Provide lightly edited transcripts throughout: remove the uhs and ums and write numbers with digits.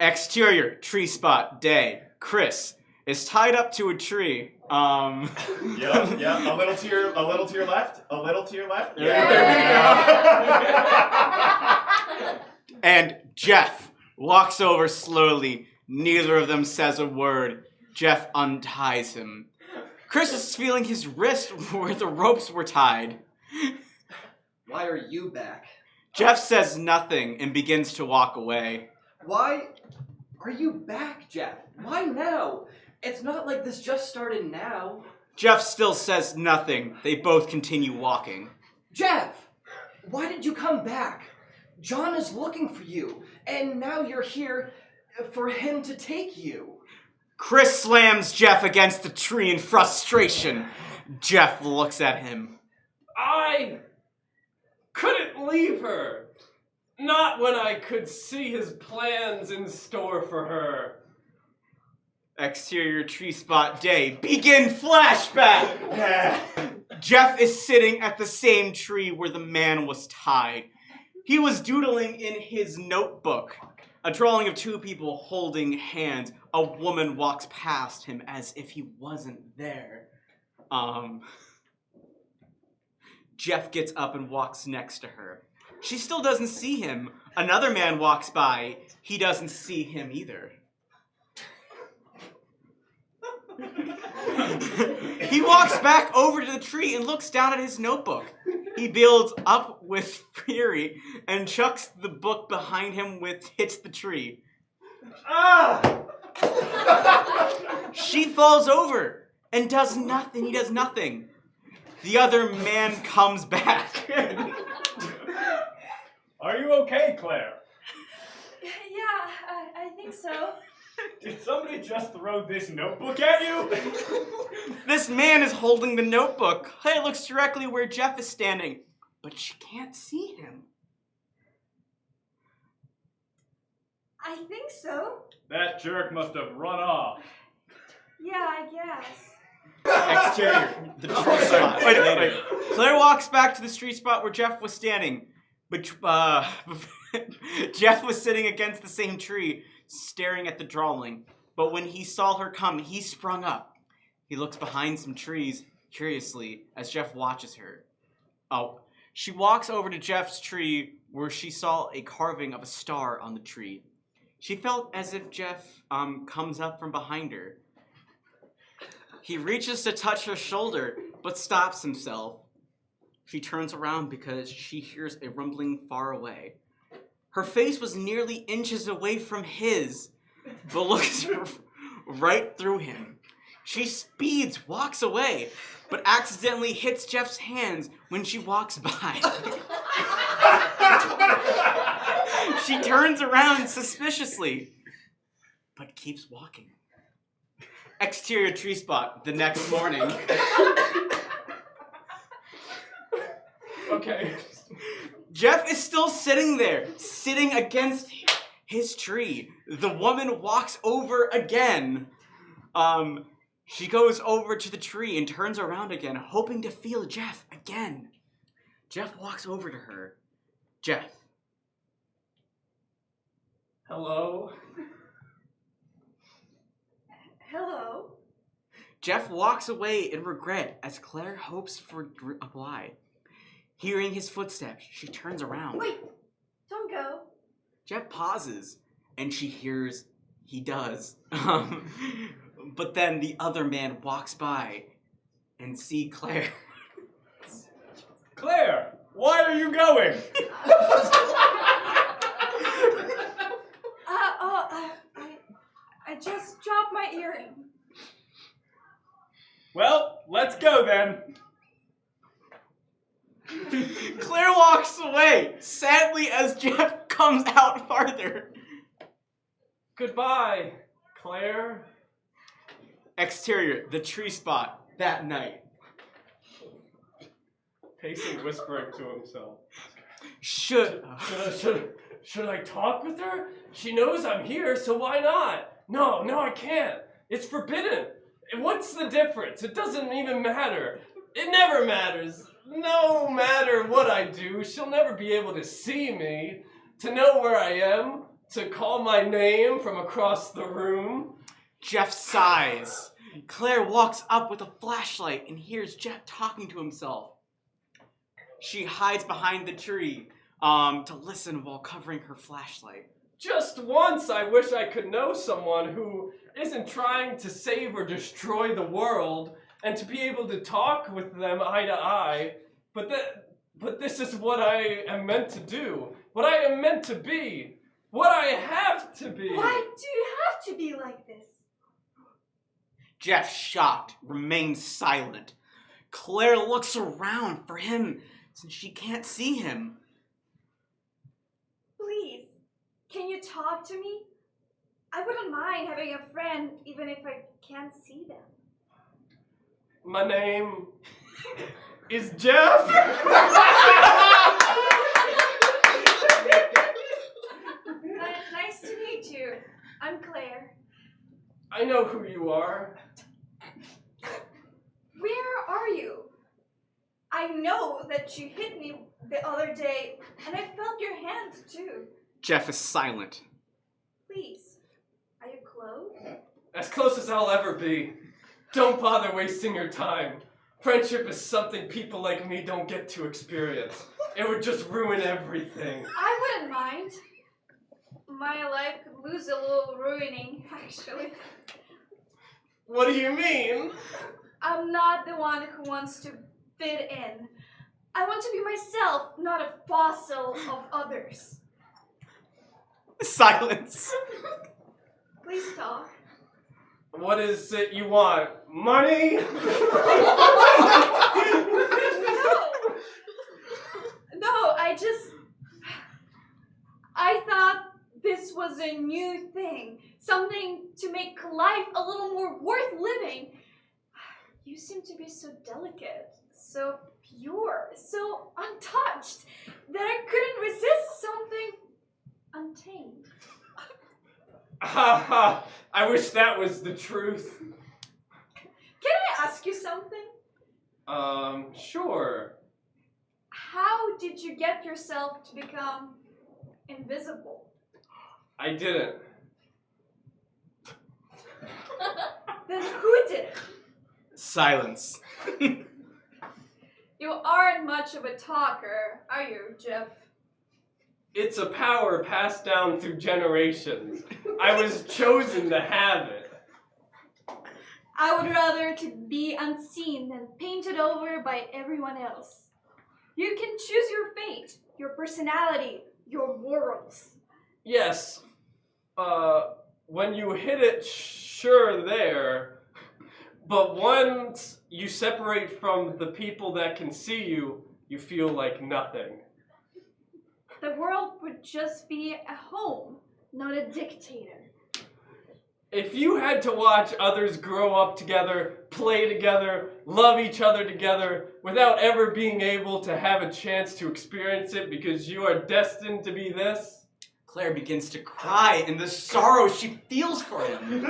Exterior, tree spot, day. Chris is tied up to a tree. Yeah. A little to your left. A little to your left. Yeah. There we go. And Jeff walks over slowly. Neither of them says a word. Jeff unties him. Chris is feeling his wrist where the ropes were tied. Why are you back? Jeff says nothing and begins to walk away. Why are you back, Jeff? Why now? It's not like this just started now. Jeff still says nothing. They both continue walking. Jeff! Why did you come back? John is looking for you, and now you're here for him to take you. Chris slams Jeff against the tree in frustration. Jeff looks at him. I couldn't leave her. Not when I could see his plans in store for her. Exterior tree spot day. Begin flashback! Jeff is sitting at the same tree where the man was tied. He was doodling in his notebook. A drawing of two people holding hands. A woman walks past him as if he wasn't there. Jeff gets up and walks next to her. She still doesn't see him. Another man walks by. He doesn't see him either. He walks back over to the tree and looks down at his notebook. He builds up with fury and chucks the book behind him hits the tree. Ah! She falls over and does nothing. He does nothing. The other man comes back. Are you okay, Claire? Yeah, I think so. Did somebody just throw this notebook at you? This man is holding the notebook. Claire looks directly where Jeff is standing, but she can't see him. I think so. That jerk must have run off. Yeah, I guess. Exterior, the tree spot. Wait. Claire walks back to the street spot where Jeff was standing, but Jeff was sitting against the same tree, staring at the drawing. But when he saw her come, he sprung up. He looks behind some trees curiously as Jeff watches her. She walks over to Jeff's tree where she saw a carving of a star on the tree. She felt as if Jeff comes up from behind her. He reaches to touch her shoulder, but stops himself. She turns around because she hears a rumbling far away. Her face was nearly inches away from his, but looks right through him. She speeds, walks away, but accidentally hits Jeff's hands when she walks by. She turns around suspiciously, but keeps walking. Exterior tree spot the next morning. Okay. Jeff is still sitting there, sitting against his tree. The woman walks over again. She goes over to the tree and turns around again, hoping to feel Jeff again. Jeff walks over to her. Jeff. Hello? Hello? Jeff walks away in regret as Claire hopes for a reply. Hearing his footsteps, she turns around. Wait! Don't go. Jeff pauses, and she hears he does. But then the other man walks by and see Claire. Claire, why are you going? I just dropped my earring. Well, let's go then. Claire walks away, sadly, as Jeff comes out farther. Goodbye, Claire. Exterior, the tree spot, that night. Pacing, whispering to himself. Should I talk with her? She knows I'm here, so why not? No, I can't. It's forbidden. What's the difference? It doesn't even matter. It never matters. No matter what I do, she'll never be able to see me, to know where I am, to call my name from across the room. Jeff sighs. Claire walks up with a flashlight and hears Jeff talking to himself. She hides behind the tree to listen while covering her flashlight. Just once I wish I could know someone who isn't trying to save or destroy the world and to be able to talk with them eye to eye. But this is what I am meant to do. What I am meant to be. What I have to be. Why do you have to be like this? Jeff, shocked, remains silent. Claire looks around for him since she can't see him. Please, can you talk to me? I wouldn't mind having a friend even if I can't see them. My name is Jeff. Nice to meet you. I'm Claire. I know who you are. Where are you? I know that you hit me the other day, and I felt your hand too. Jeff is silent. Please, are you close? As close as I'll ever be. Don't bother wasting your time. Friendship is something people like me don't get to experience. It would just ruin everything. I wouldn't mind. My life could lose a little ruining, actually. What do you mean? I'm not the one who wants to fit in. I want to be myself, not a fossil of others. Silence. Please talk. What is it you want? Money? No, I thought this was a new thing. Something to make life a little more worth living. You seem to be so delicate, so pure, so untouched, that I couldn't resist something untamed. Ha ha! I wish that was the truth. Can I ask you something? Sure. How did you get yourself to become invisible? I didn't. Then who did? Silence. You aren't much of a talker, are you, Jeff? It's a power passed down through generations. I was chosen to have it. I would rather to be unseen than painted over by everyone else. You can choose your fate, your personality, your morals. Yes. When you hit it, sure there. But once you separate from the people that can see you, you feel like nothing. The world would just be a home, not a dictator. If you had to watch others grow up together, play together, love each other together, without ever being able to have a chance to experience it because you are destined to be this, Claire begins to cry in the sorrow she feels for him.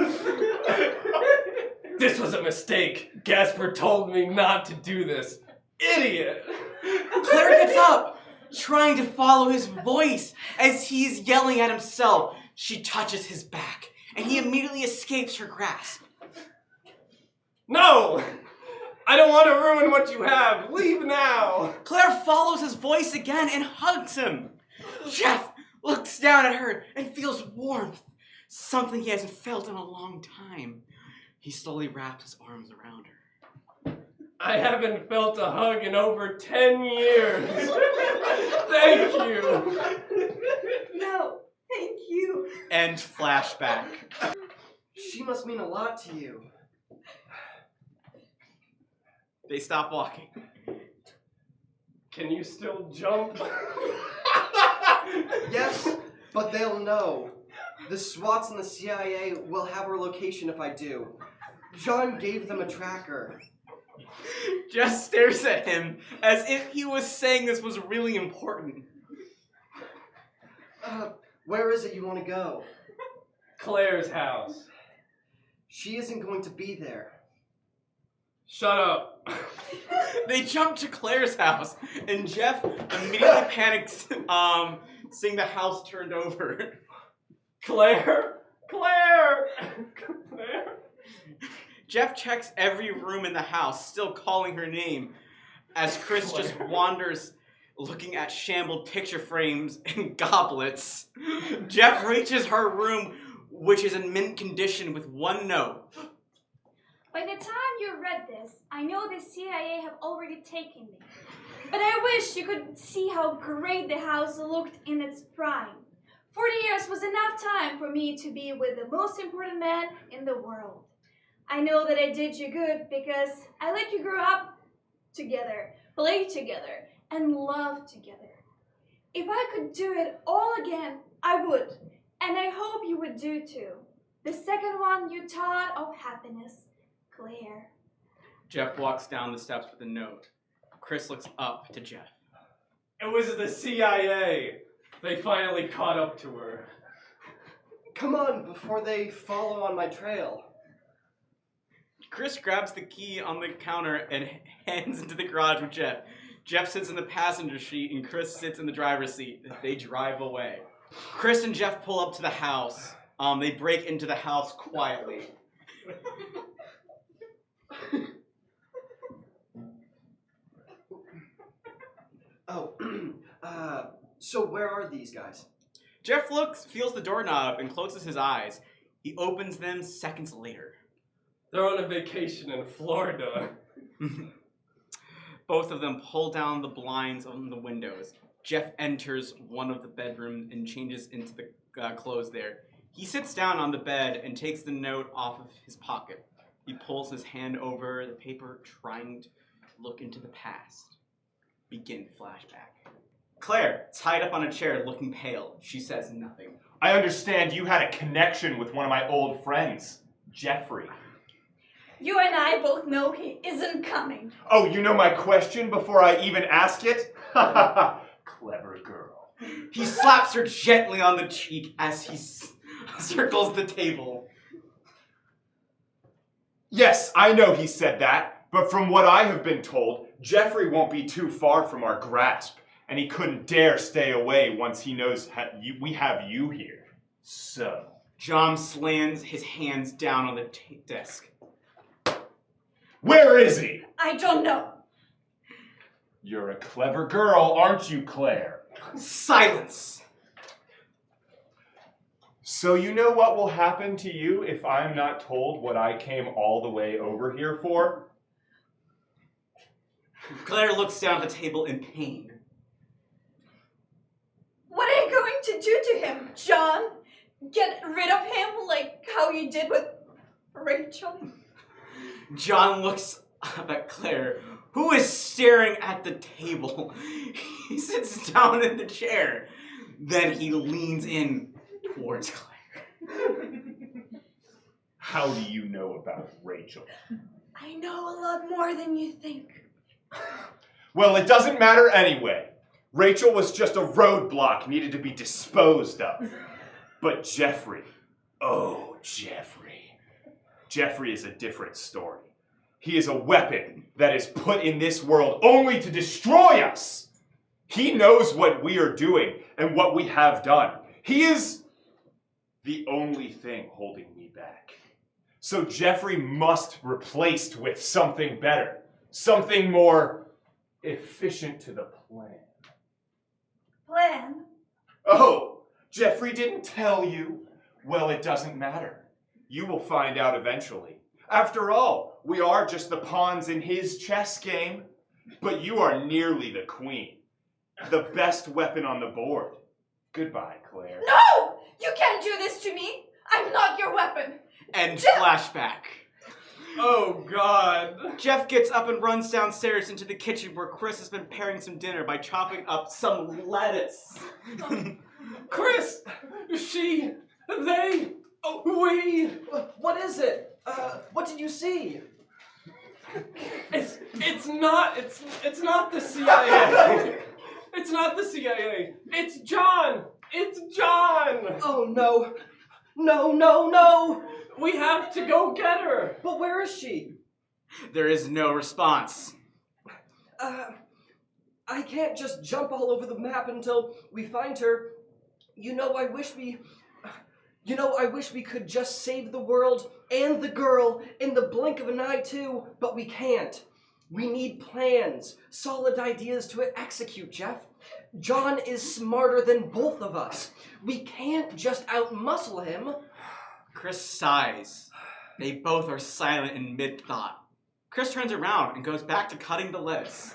this was a mistake. Gasper told me not to do this. Idiot! Claire gets up, trying to follow his voice as he's yelling at himself. She touches his back, and he immediately escapes her grasp. No! I don't want to ruin what you have. Leave now. Claire follows his voice again and hugs him. Jeff looks down at her and feels warmth, something he hasn't felt in a long time. He slowly wraps his arms around her. I haven't felt a hug in over 10 years. Thank you. No, thank you. End flashback. She must mean a lot to you. They stop walking. Can you still jump? Yes, but they'll know. The SWATs and the CIA will have her location if I do. John gave them a tracker. Jeff stares at him as if he was saying this was really important. Where is it you want to go? Claire's house. She isn't going to be there. Shut up. They jump to Claire's house, and Jeff immediately panics, seeing the house turned over. Claire? Claire! Claire? Jeff checks every room in the house, still calling her name, as Chris just wanders looking at shambled picture frames and goblets. Jeff reaches her room, which is in mint condition, with one note. By the time you read this, I know the CIA have already taken me. But I wish you could see how great the house looked in its prime. 40 years was enough time for me to be with the most important man in the world. I know that I did you good because I let you grow up together, play together, and love together. If I could do it all again, I would. And I hope you would do too. The second one you taught of happiness, Claire. Jeff walks down the steps with a note. Chris looks up to Jeff. It was the CIA. They finally caught up to her. Come on, before they follow on my trail. Chris grabs the key on the counter and hands into the garage with Jeff. Jeff sits in the passenger seat and Chris sits in the driver's seat. They drive away. Chris and Jeff pull up to the house. They break into the house quietly. Oh, so where are these guys? Jeff feels the doorknob and closes his eyes. He opens them seconds later. They're on a vacation in Florida. Both of them pull down the blinds on the windows. Jeff enters one of the bedrooms and changes into the clothes there. He sits down on the bed and takes the note off of his pocket. He pulls his hand over the paper, trying to look into the past. Begin flashback. Claire, tied up on a chair, looking pale. She says nothing. I understand you had a connection with one of my old friends, Jeffrey. You and I both know he isn't coming. Oh, you know my question before I even ask it? Clever girl. He slaps her gently on the cheek as he circles the table. Yes, I know he said that, but from what I have been told, Jeffrey won't be too far from our grasp, and he couldn't dare stay away once he knows we have you here. So. John slams his hands down on the desk. Where is he? I don't know. You're a clever girl, aren't you, Claire? Silence! So you know what will happen to you if I'm not told what I came all the way over here for? Claire looks down at the table in pain. What are you going to do to him, John? Get rid of him like how you did with Rachel? John looks up at Claire, who is staring at the table. He sits down in the chair. Then he leans in towards Claire. How do you know about Rachel? I know a lot more than you think. Well, it doesn't matter anyway. Rachel was just a roadblock needed to be disposed of. But Jeffrey, oh, Jeffrey. Jeffrey is a different story. He is a weapon that is put in this world only to destroy us. He knows what we are doing and what we have done. He is the only thing holding me back. So Jeffrey must be replaced with something better, something more efficient to the plan. Plan? Oh, Jeffrey didn't tell you. Well, it doesn't matter. You will find out eventually. After all, we are just the pawns in his chess game. But you are nearly the queen. The best weapon on the board. Goodbye, Claire. No! You can't do this to me! I'm not your weapon! And flashback. Oh, God. Jeff gets up and runs downstairs into the kitchen where Chris has been preparing some dinner by chopping up some lettuce. Chris! They... we... What is it? What did you see? It's not the CIA. It's not the CIA. It's John. It's John. Oh, no. No, no, no! We have to go get her. But where is she? There is no response. I can't just jump all over the map until we find her. You know, I wish we You know, I wish we could just save the world and the girl in the blink of an eye too, but we can't. We need plans, solid ideas to execute, Jeff. John is smarter than both of us. We can't just outmuscle him. Chris sighs. They both are silent in mid-thought. Chris turns around and goes back to cutting the lettuce.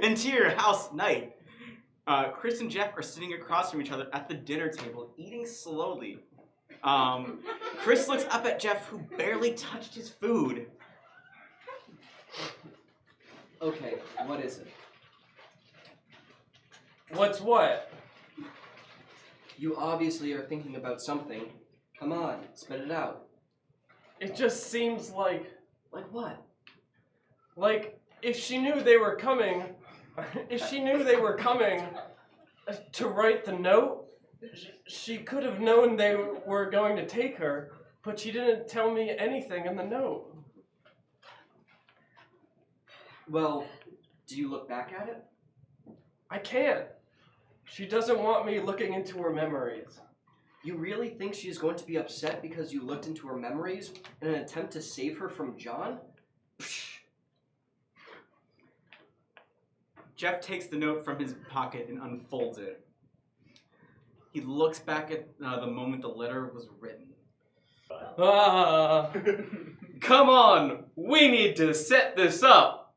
Interior house night. Chris and Jeff are sitting across from each other at the dinner table, eating slowly. Chris looks up at Jeff, who barely touched his food. Okay, what is it? What's what? You obviously are thinking about something. Come on, spit it out. It just seems like Like what? if she knew they were coming, to write the note, she could have known they were going to take her, but she didn't tell me anything in the note. Well, do you look back at it? I can't. She doesn't want me looking into her memories. You really think she's going to be upset because you looked into her memories in an attempt to save her from John? Psh. Jeff takes the note from his pocket and unfolds it. He looks back at the moment the letter was written. Come on, we need to set this up.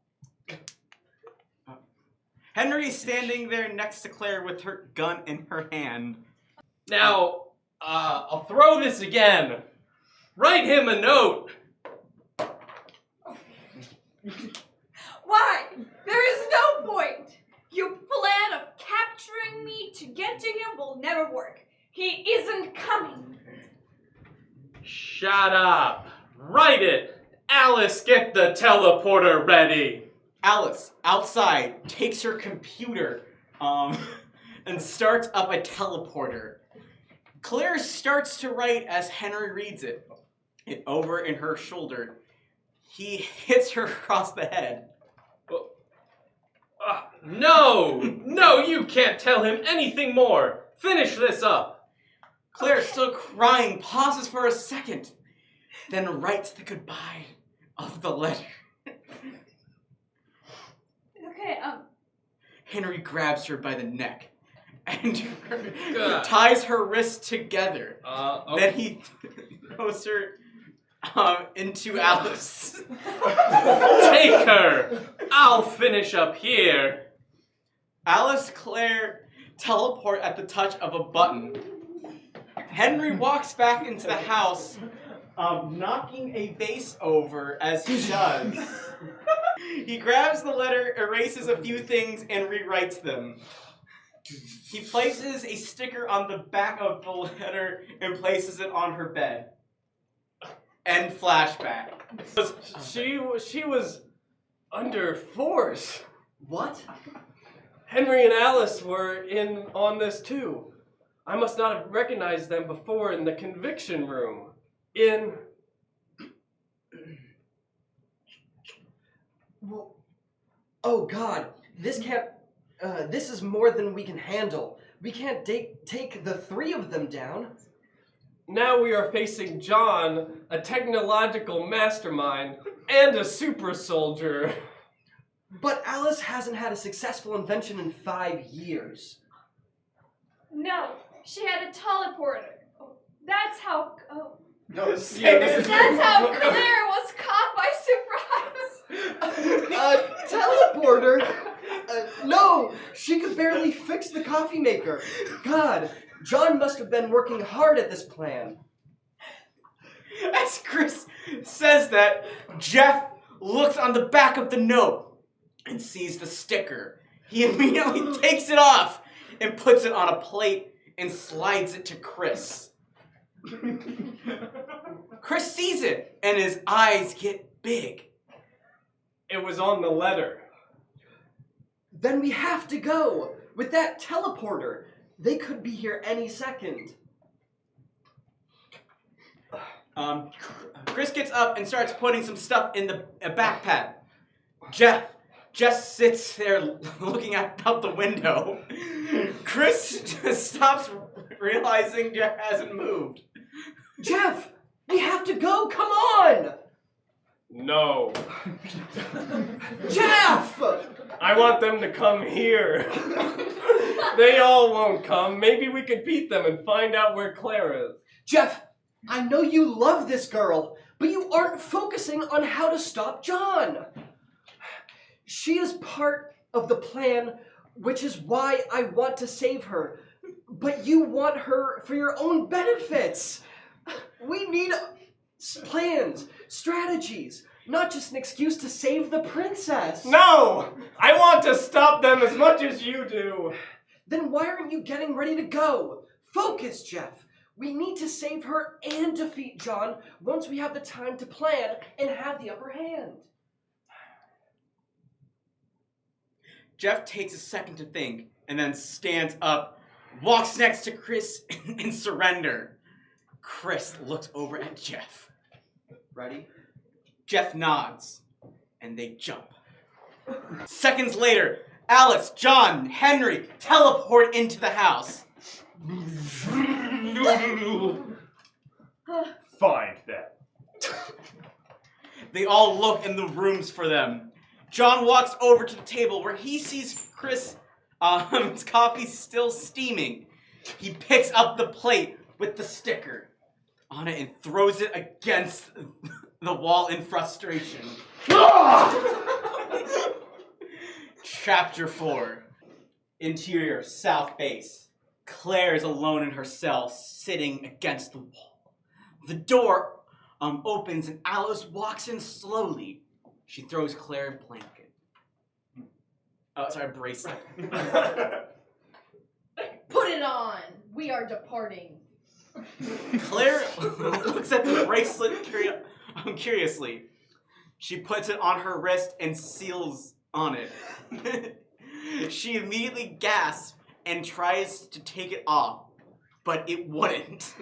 Henry's standing there next to Claire with her gun in her hand. Now, I'll throw this again. Write him a note. Why? There is no point. Your plan of capturing me to get to him will never work. He isn't coming. Shut up. Write it. Alice, get the teleporter ready. Alice, outside, takes her computer and starts up a teleporter. Claire starts to write as Henry reads it. And over in her shoulder, he hits her across the head. No, you can't tell him anything more. Finish this up. Claire, still crying, pauses for a second, then writes the goodbye of the letter. Okay, Henry grabs her by the neck and God. ties her wrists together. Okay. Then he throws her into Alice. Take her. I'll finish up here. Alice, Claire teleport at the touch of a button. Henry walks back into the house, knocking a vase over as he does. He grabs the letter, erases a few things, and rewrites them. He places a sticker on the back of the letter and places it on her bed. End flashback. She was under force. What? Henry and Alice were in on this too. I must not have recognized them before in the conviction room. Well, oh God, this can't. This is more than we can handle. We can't take the three of them down. Now we are facing John, a technological mastermind, and a super soldier. But Alice hasn't had a successful invention in 5 years. no, she had a teleporter. Oh, that's how. Oh, No, that's how Claire was caught by surprise. Teleporter? No, she could barely fix the coffee maker. God, John must have been working hard at this plan. As Chris says that, Jeff looks on the back of the note and sees the sticker. He immediately takes it off and puts it on a plate and slides it to Chris. Chris sees it and his eyes get big. It was on the letter. Then we have to go. With that teleporter, they could be here any second. Chris gets up and starts putting some stuff in a backpack. Jeff Jeff sits there looking out the window. Chris just stops realizing Jeff hasn't moved. Jeff, we have to go. Come on. No. Jeff! I want them to come here. They all won't come. Maybe we could beat them and find out where Claire is. Jeff, I know you love this girl, but you aren't focusing on how to stop John. She is part of the plan, which is why I want to save her. But you want her for your own benefits. We need plans, strategies, not just an excuse to save the princess. No! I want to stop them as much as you do. Then why aren't you getting ready to go? Focus, Jeff. We need to save her and defeat John once we have the time to plan and have the upper hand. Jeff takes a second to think and then stands up, walks next to Chris in surrender. Chris looks over at Jeff. Ready? Jeff nods, and they jump. Seconds later, Alice, John, Henry teleport into the house. Find them. They all look in the rooms for them. John walks over to the table where he sees Chris' coffee still steaming. He picks up the plate with the sticker on it and throws it against the wall in frustration. Chapter 4. Interior, south base. Claire is alone in her cell, sitting against the wall. The door opens and Alice walks in slowly. She throws Claire a blanket. Oh, sorry, a bracelet. Put it on. We are departing. Claire looks at the bracelet curiously. She puts it on her wrist and seals on it. She immediately gasps and tries to take it off, but it wouldn't.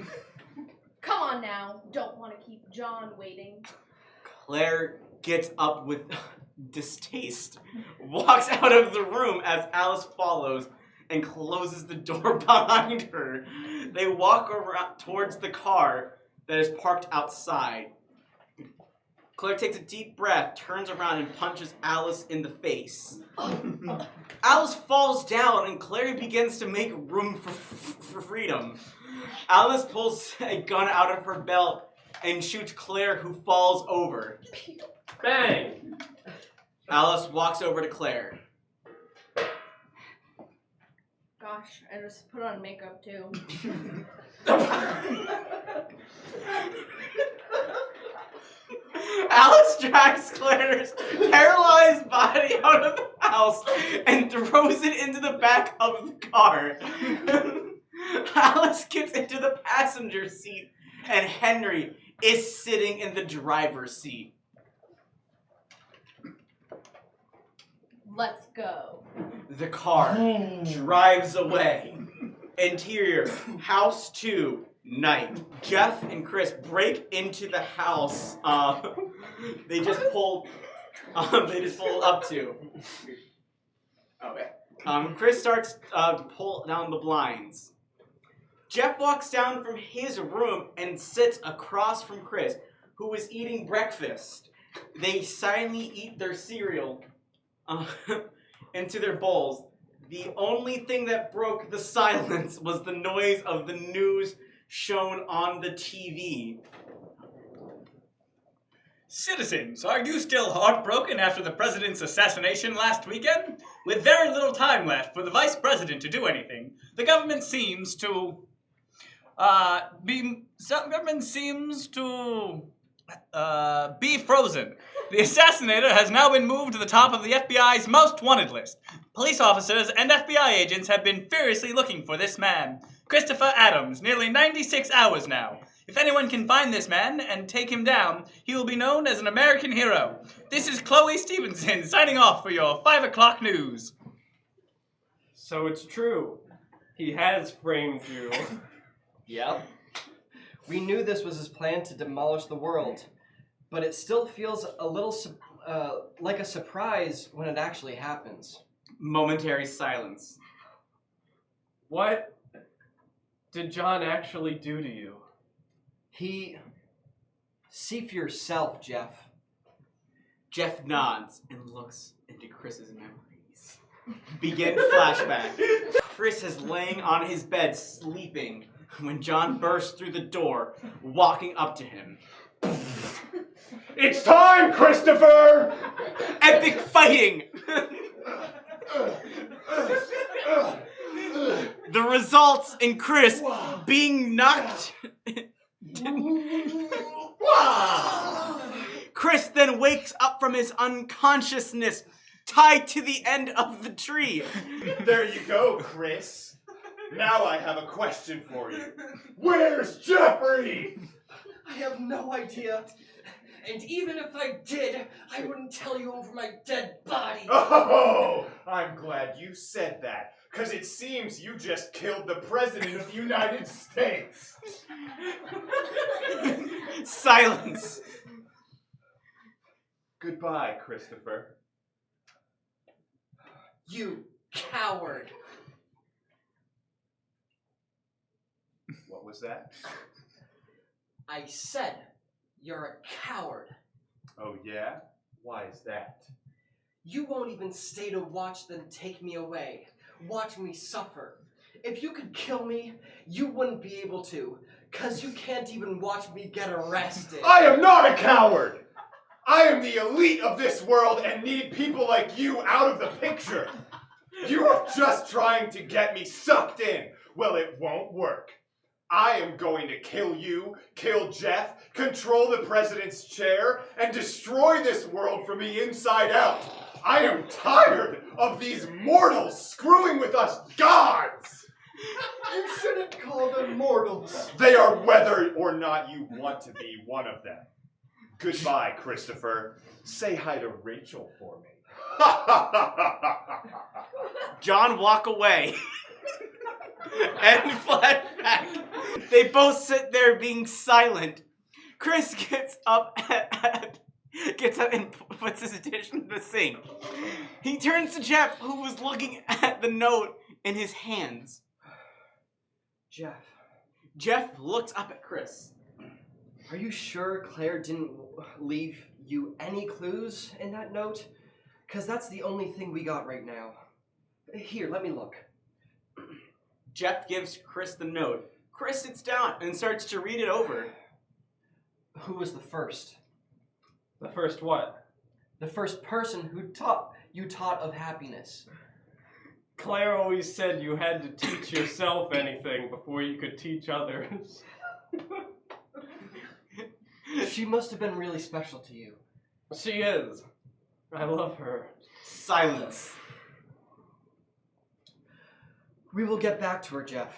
Come on now. Don't want to keep John waiting. Claire gets up with distaste, walks out of the room as Alice follows, and closes the door behind her. They walk around towards the car that is parked outside. Claire takes a deep breath, turns around, and punches Alice in the face. Alice falls down, and Claire begins to make room for freedom. Alice pulls a gun out of her belt and shoots Claire, who falls over. Bang! Alice walks over to Claire. Gosh, I just put on makeup too. Alice drags Claire's paralyzed body out of the house and throws it into the back of the car. Alice gets into the passenger seat and Henry is sitting in the driver's seat. Let's go. The car drives away. Interior, house 2, night. Jeff and Chris break into the house. They just pulled up to. Okay. Chris starts to pull down the blinds. Jeff walks down from his room and sits across from Chris, who is eating breakfast. They silently eat their cereal into their bowls. The only thing that broke the silence was the noise of the news shown on the TV. Citizens, are you still heartbroken after the president's assassination last weekend? With very little time left for the vice president to do anything, the government seems to be frozen. The assassinator has now been moved to the top of the FBI's most wanted list. Police officers and FBI agents have been furiously looking for this man, Christopher Adams, nearly 96 hours now. If anyone can find this man and take him down, he will be known as an American hero. This is Chloe Stevenson signing off for your 5 o'clock news. So it's true. He has framed you. Yep. We knew this was his plan to demolish the world, but it still feels a little like a surprise when it actually happens. Momentary silence. What did John actually do to you? See for yourself, Jeff. Jeff nods and looks into Chris's memories. Begin flashback. Chris is laying on his bed sleeping when John bursts through the door, walking up to him. It's time, Christopher! Epic fighting! The results in Chris being knocked. Chris then wakes up from his unconsciousness, tied to the end of the tree. There you go, Chris. Now I have a question for you. Where's Jeffrey? I have no idea. And even if I did, I wouldn't tell you over my dead body. Oh, I'm glad you said that, because it seems you just killed the President of the United States. Silence. Goodbye, Christopher. You coward. What was that? I said you're a coward. Oh, yeah? Why is that? You won't even stay to watch them take me away. Watch me suffer. If you could kill me, you wouldn't be able to, because you can't even watch me get arrested. I am not a coward! I am the elite of this world and need people like you out of the picture. You are just trying to get me sucked in. Well, it won't work. I am going to kill you, kill Jeff, control the president's chair, and destroy this world from the inside out. I am tired of these mortals screwing with us gods. You shouldn't call them mortals. They are whether or not you want to be one of them. Goodbye, Christopher. Say hi to Rachel for me. John walk away. And flashback. They both sit there being silent. Chris gets up and puts his dish in the sink. He turns to Jeff, who was looking at the note in his hands. Jeff looks up at Chris. Are you sure Claire didn't leave you any clues in that note? Because that's the only thing we got right now. Here, let me look. Jeff gives Chris the note. Chris sits down and starts to read it over. Who was the first? The first what? The first person who you taught of happiness. Claire always said you had to teach yourself anything before you could teach others. She must have been really special to you. She is. I love her. Silence. We will get back to her, Jeff.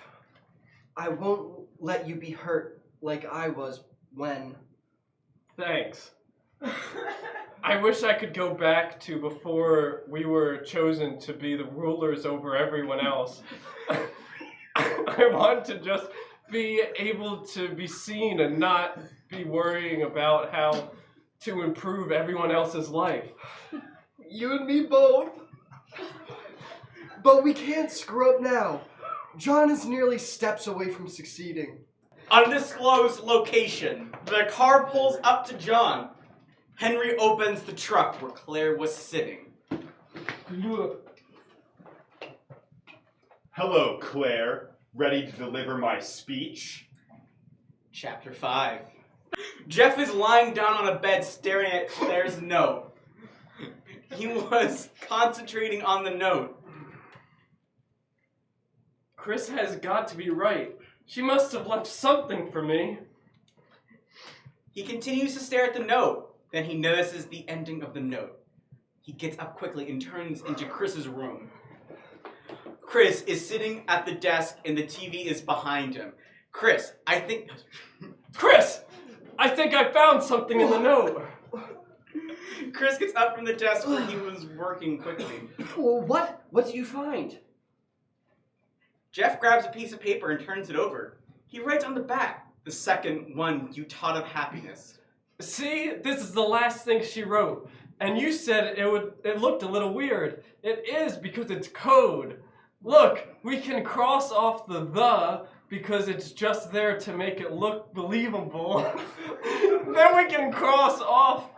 I won't let you be hurt like I was when... Thanks. I wish I could go back to before we were chosen to be the rulers over everyone else. I want to just be able to be seen and not be worrying about how to improve everyone else's life. You and me both. But we can't screw up now. John is nearly steps away from succeeding. Undisclosed location. The car pulls up to John. Henry opens the truck where Claire was sitting. Hello, Claire. Ready to deliver my speech? Chapter 5. Jeff is lying down on a bed staring at Claire's note. He was concentrating on the note. Chris has got to be right. She must have left something for me. He continues to stare at the note. Then he notices the ending of the note. He gets up quickly and turns into Chris's room. Chris is sitting at the desk and the TV is behind him. Chris, I think I found something in the note. Chris gets up from the desk where he was working quickly. Well, what? What did you find? Jeff grabs a piece of paper and turns it over. He writes on the back, the second one you taught of happiness. See, this is the last thing she wrote. and you said it looked a little weird. It is because it's code. Look, we can cross off the because it's just there to make it look believable. Then we can cross off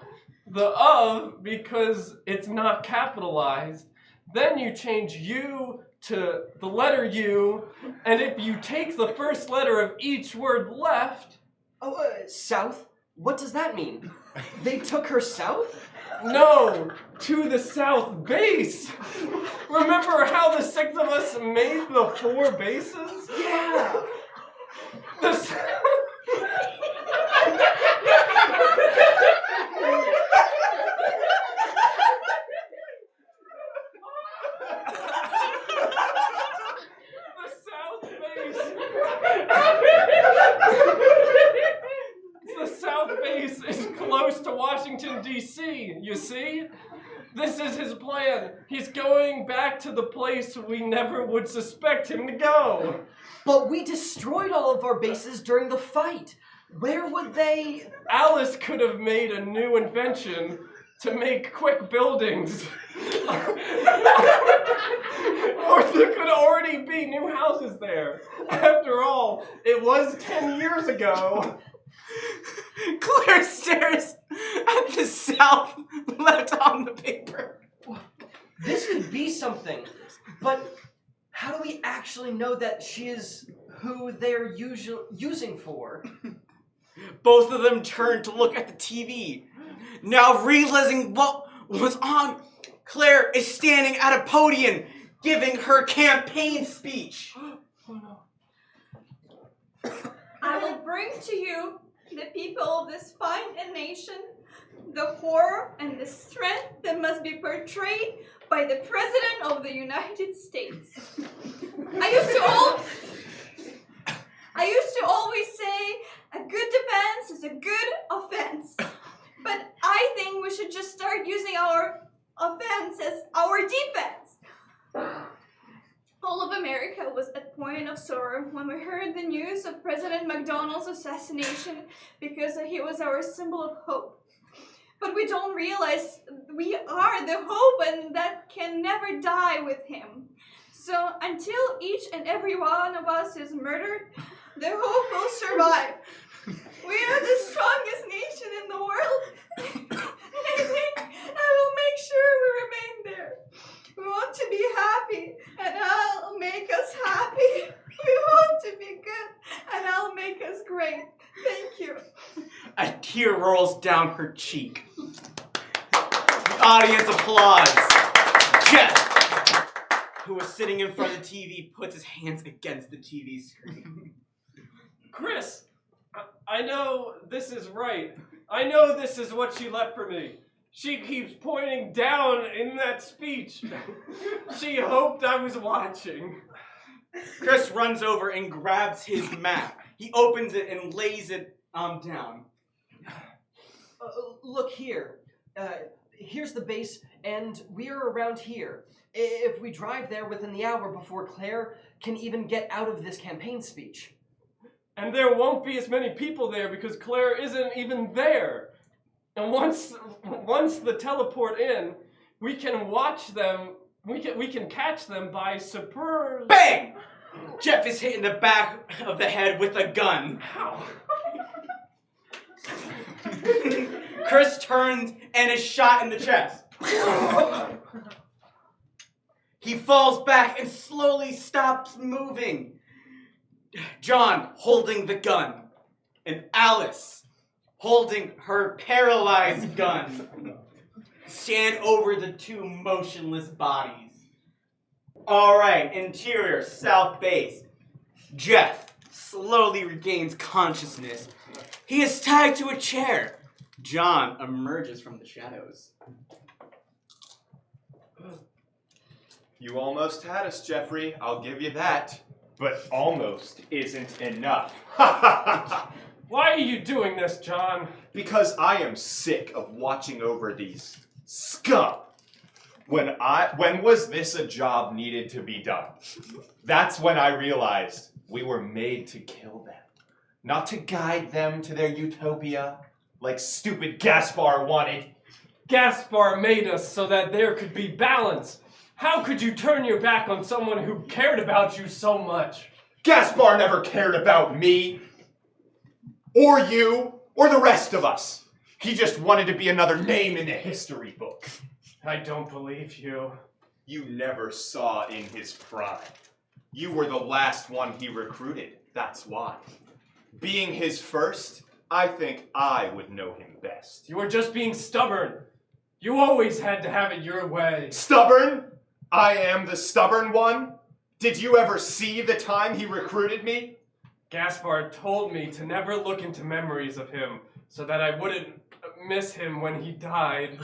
the of because it's not capitalized. Then you change U to the letter U, and if you take the first letter of each word left... Oh, south? What does that mean? They took her south? No, to the south base. Remember how the 6 of us made the 4 bases? Yeah! The South Base is close to Washington, D.C., you see? This is his plan. He's going back to the place we never would suspect him to go. But we destroyed all of our bases during the fight. Where would they... Alice could have made a new invention to make quick buildings. Or there could already be new houses there. After all, it was 10 years ago. Claire stares at the south left on the paper. This could be something, but how do we actually know that she is who they're using for? Both of them turn to look at the TV. Now realizing what was on, Claire is standing at a podium giving her campaign speech. I will bring to you, the people of this fine nation, the horror and the strength that must be portrayed by the President of the United States. I used to always say a good defense is a good offense. But I think we should just start using our offense as our defense. All of America was at point of sorrow when we heard the news of President McDonald's assassination because he was our symbol of hope. But we don't realize we are the hope and that can never die with him. So until each and every one of us is murdered, the hope will survive. We are the strongest nation in the world. And I think I will make sure we remain there. We want to be happy, and I'll make us happy. We want to be good, and I'll make us great. Thank you. A tear rolls down her cheek. The audience applauds. Jeff, who was sitting in front of the TV, puts his hands against the TV screen. Chris, I know this is right. I know this is what she left for me. She keeps pointing down in that speech. She hoped I was watching. Chris runs over and grabs his map. He opens it and lays it down. Look here. Here's the base, and we're around here. If we drive there within the hour before Claire can even get out of this campaign speech. And there won't be as many people there because Claire isn't even there. And once the teleport in, we can watch them. We can catch them by surprise. Bang! Jeff is hit in the back of the head with a gun. Ow. Chris turns and is shot in the chest. He falls back and slowly stops moving. John holding the gun, and Alice holding her paralyzed gun stand over the two motionless bodies. All right, interior, south base. Jeff slowly regains consciousness. He is tied to a chair. John emerges from the shadows. You almost had us, Jeffrey. I'll give you that. But almost isn't enough. Why are you doing this, John? Because I am sick of watching over these scum. When was this a job needed to be done? That's when I realized we were made to kill them. Not to guide them to their utopia, like stupid Gaspar wanted. Gaspar made us so that there could be balance. How could you turn your back on someone who cared about you so much? Gaspar never cared about me, or you, or the rest of us. He just wanted to be another name in the history book. I don't believe you. You never saw in his prime. You were the last one he recruited, that's why. Being his first, I think I would know him best. You were just being stubborn. You always had to have it your way. Stubborn? I am the stubborn one? Did you ever see the time he recruited me? Gaspar told me to never look into memories of him so that I wouldn't miss him when he died.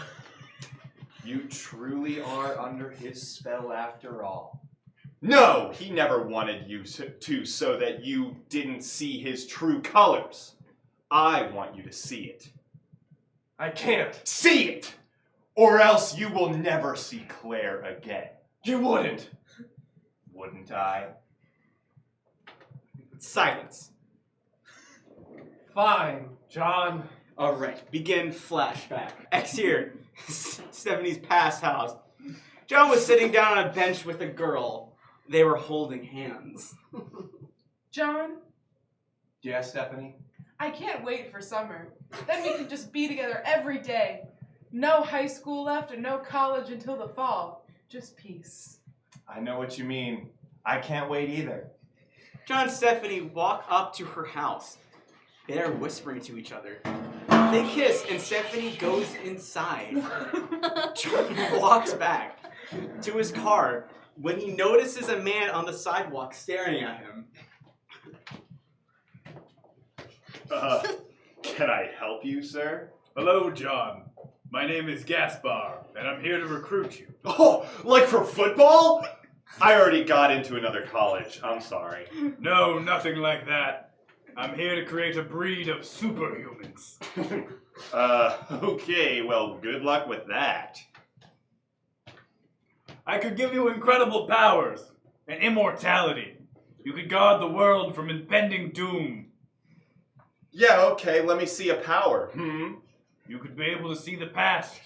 You truly are under his spell after all. No, he never wanted you to so that you didn't see his true colors. I want you to see it. I can't. See it! Or else you will never see Claire again. You wouldn't. Wouldn't I? Silence. Fine, John. Alright, begin flashback. Exterior, Stephanie's past house. John was sitting down on a bench with a girl. They were holding hands. John, Yeah, Stephanie? I can't wait for summer. Then we can just be together every day. No high school left and no college until the fall. Just peace. I know what you mean. I can't wait either. John and Stephanie walk up to her house. They're whispering to each other. They kiss, and Stephanie goes inside. John walks back to his car when he notices a man on the sidewalk staring at him. Can I help you, sir? Hello, John. My name is Gaspar, and I'm here to recruit you. Oh, like for football? I already got into another college. I'm sorry. No, nothing like that. I'm here to create a breed of superhumans. Okay, well, good luck with that. I could give you incredible powers and immortality. You could guard the world from impending doom. Yeah, okay, let me see a power. You could be able to see the past,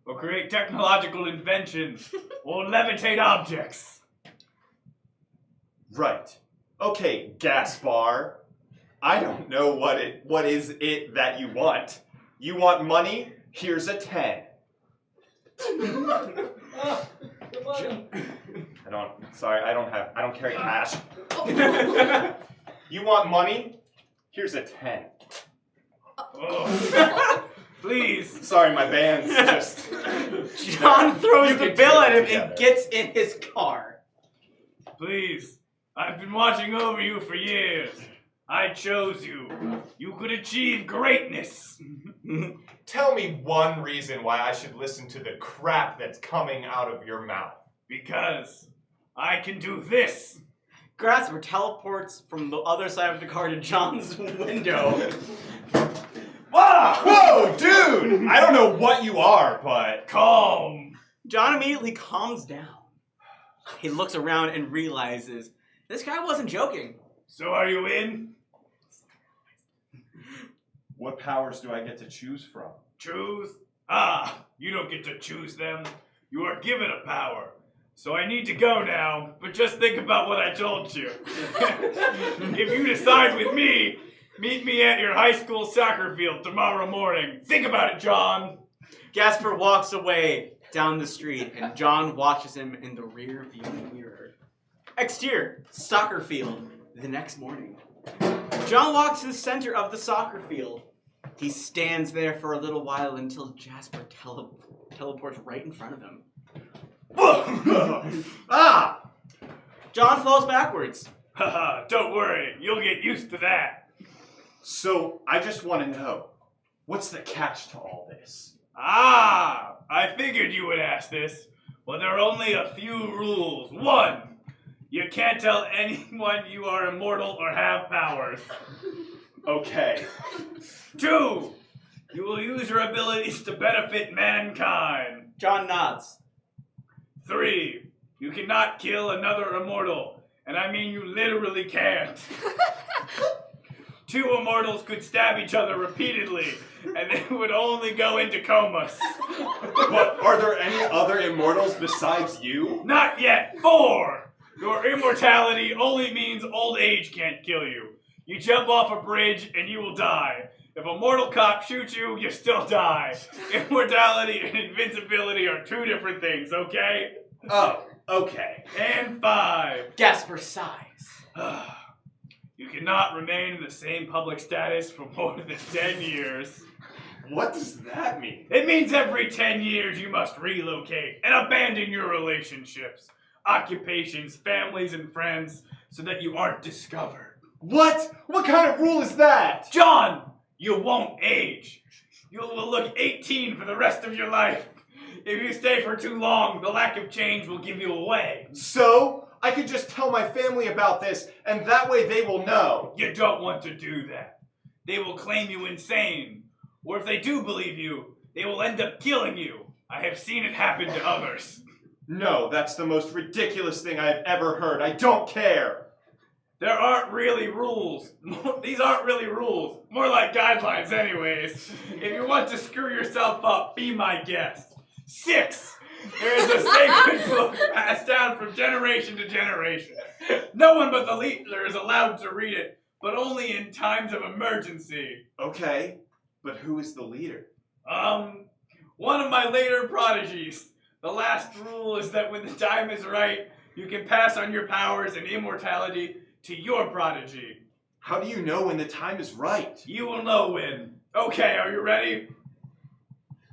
or create technological inventions, or levitate objects. Right. Okay, Gaspar. I don't know what is it that you want. You want money? Here's a 10. I don't carry cash. You want money? Here's a 10. Oh. Please. Sorry, my band's just... John throws You the can bill take at him it together. and gets in his car. Please. I've been watching over you for years. I chose you. You could achieve greatness. Tell me one reason why I should listen to the crap that's coming out of your mouth. Because I can do this. Grasper teleports from the other side of the car to John's window. Whoa, dude! I don't know what you are, but... Calm. John immediately calms down. He looks around and realizes this guy wasn't joking. So are you in? What powers do I get to choose from? Choose? You don't get to choose them. You are given a power. So I need to go now, but just think about what I told you. If you decide with me, meet me at your high school soccer field tomorrow morning. Think about it, John. Gasper walks away down the street, and John watches him in the rear view mirror. Exterior, soccer field, the next morning. John walks to the center of the soccer field. He stands there for a little while until Jasper teleports right in front of him. John falls backwards. Haha, don't worry. You'll get used to that. So, I just want to know, what's the catch to all this? I figured you would ask this. Well, there are only a few rules. 1, you can't tell anyone you are immortal or have powers. Okay. 2, you will use your abilities to benefit mankind. John nods. 3, you cannot kill another immortal. And I mean you literally can't. two immortals could stab each other repeatedly, and they would only go into comas. But are there any other immortals besides you? Not yet. 4. Your immortality only means old age can't kill you. You jump off a bridge and you will die. If a mortal cop shoots you, you still die. Immortality and invincibility are 2 different things, okay? Oh, okay. And 5. Gasper sighs. You cannot remain in the same public status for more than 10 years. What does that mean? It means every 10 years you must relocate and abandon your relationships, occupations, families, and friends so that you aren't discovered. What? What kind of rule is that? John, you won't age. You will look 18 for the rest of your life. If you stay for too long, the lack of change will give you away. So, I could just tell my family about this, and that way they will know. You don't want to do that. They will claim you insane. Or if they do believe you, they will end up killing you. I have seen it happen to others. No, that's the most ridiculous thing I've ever heard. I don't care. There aren't really rules. These aren't really rules. More like guidelines anyways. If you want to screw yourself up, be my guest. 6. There is a sacred book passed down from generation to generation. No one but the leader is allowed to read it, but only in times of emergency. Okay, but who is the leader? One of my later prodigies. The last rule is that when the time is right, you can pass on your powers and immortality to your prodigy. How do you know when the time is right? You will know when. Okay, are you ready?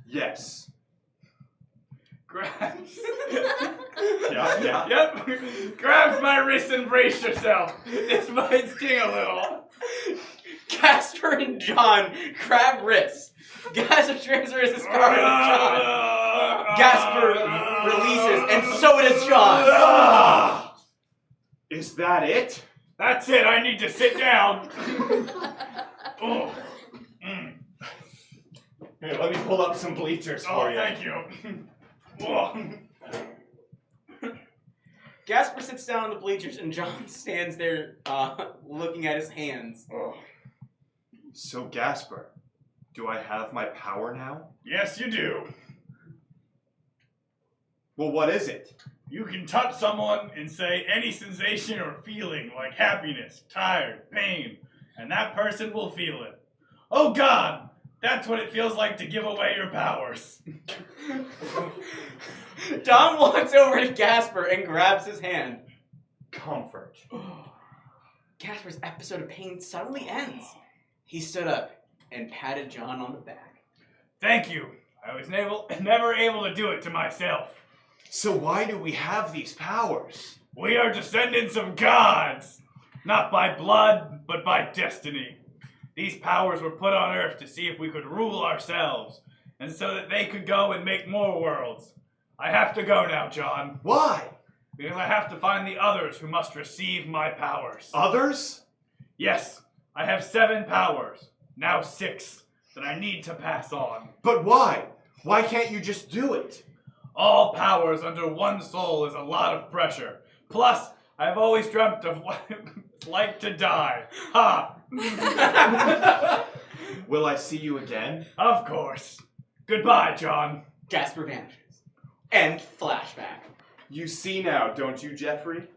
Yes. Grabs. Yeah. Yep. Grabs my wrist and brace yourself. This might sting a little. Gasper and John grab wrists. Gasper transfers his power to John. Gasper releases, and so does John. Is that it? That's it. I need to sit down. Oh. Here, let me pull up some bleachers Oh, for you. thank you. Oh. Gasper sits down on the bleachers, and John stands there looking at his hands. So, Gasper, do I have my power now? Yes, you do. Well, what is it? You can touch someone and say any sensation or feeling like happiness, tired, pain, and that person will feel it. Oh God, that's what it feels like to give away your powers. John walks over to Gasper and grabs his hand. Comfort. Gasper's episode of pain suddenly ends. He stood up and patted John on the back. Thank you. I was never able to do it to myself. So why do we have these powers? We are descendants of gods, not by blood, but by destiny. These powers were put on Earth to see if we could rule ourselves, and so that they could go and make more worlds. I have to go now, John. Why? Because I have to find the others who must receive my powers. Others? Yes, I have 7 powers, now 6, that I need to pass on. But why? Why can't you just do it? All powers under one soul is a lot of pressure. Plus, I've always dreamt of what it's like to die. Ha! Will I see you again? Of course. Goodbye, John. Gasper vanishes. End flashback. You see now, don't you, Jeffrey?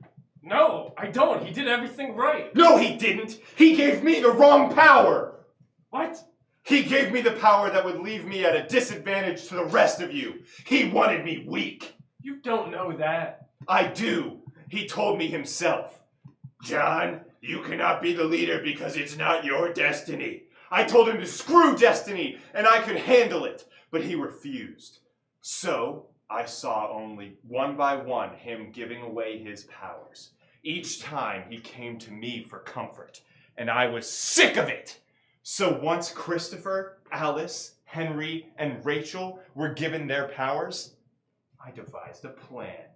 No, I don't. He did everything right. No, he didn't! He gave me the wrong power! What? He gave me the power that would leave me at a disadvantage to the rest of you. He wanted me weak. You don't know that. I do. He told me himself. John, you cannot be the leader because it's not your destiny. I told him to screw destiny and I could handle it, but he refused. So, I saw only one by one him giving away his powers. Each time he came to me for comfort, and I was sick of it. So once Christopher, Alice, Henry, and Rachel were given their powers, I devised a plan.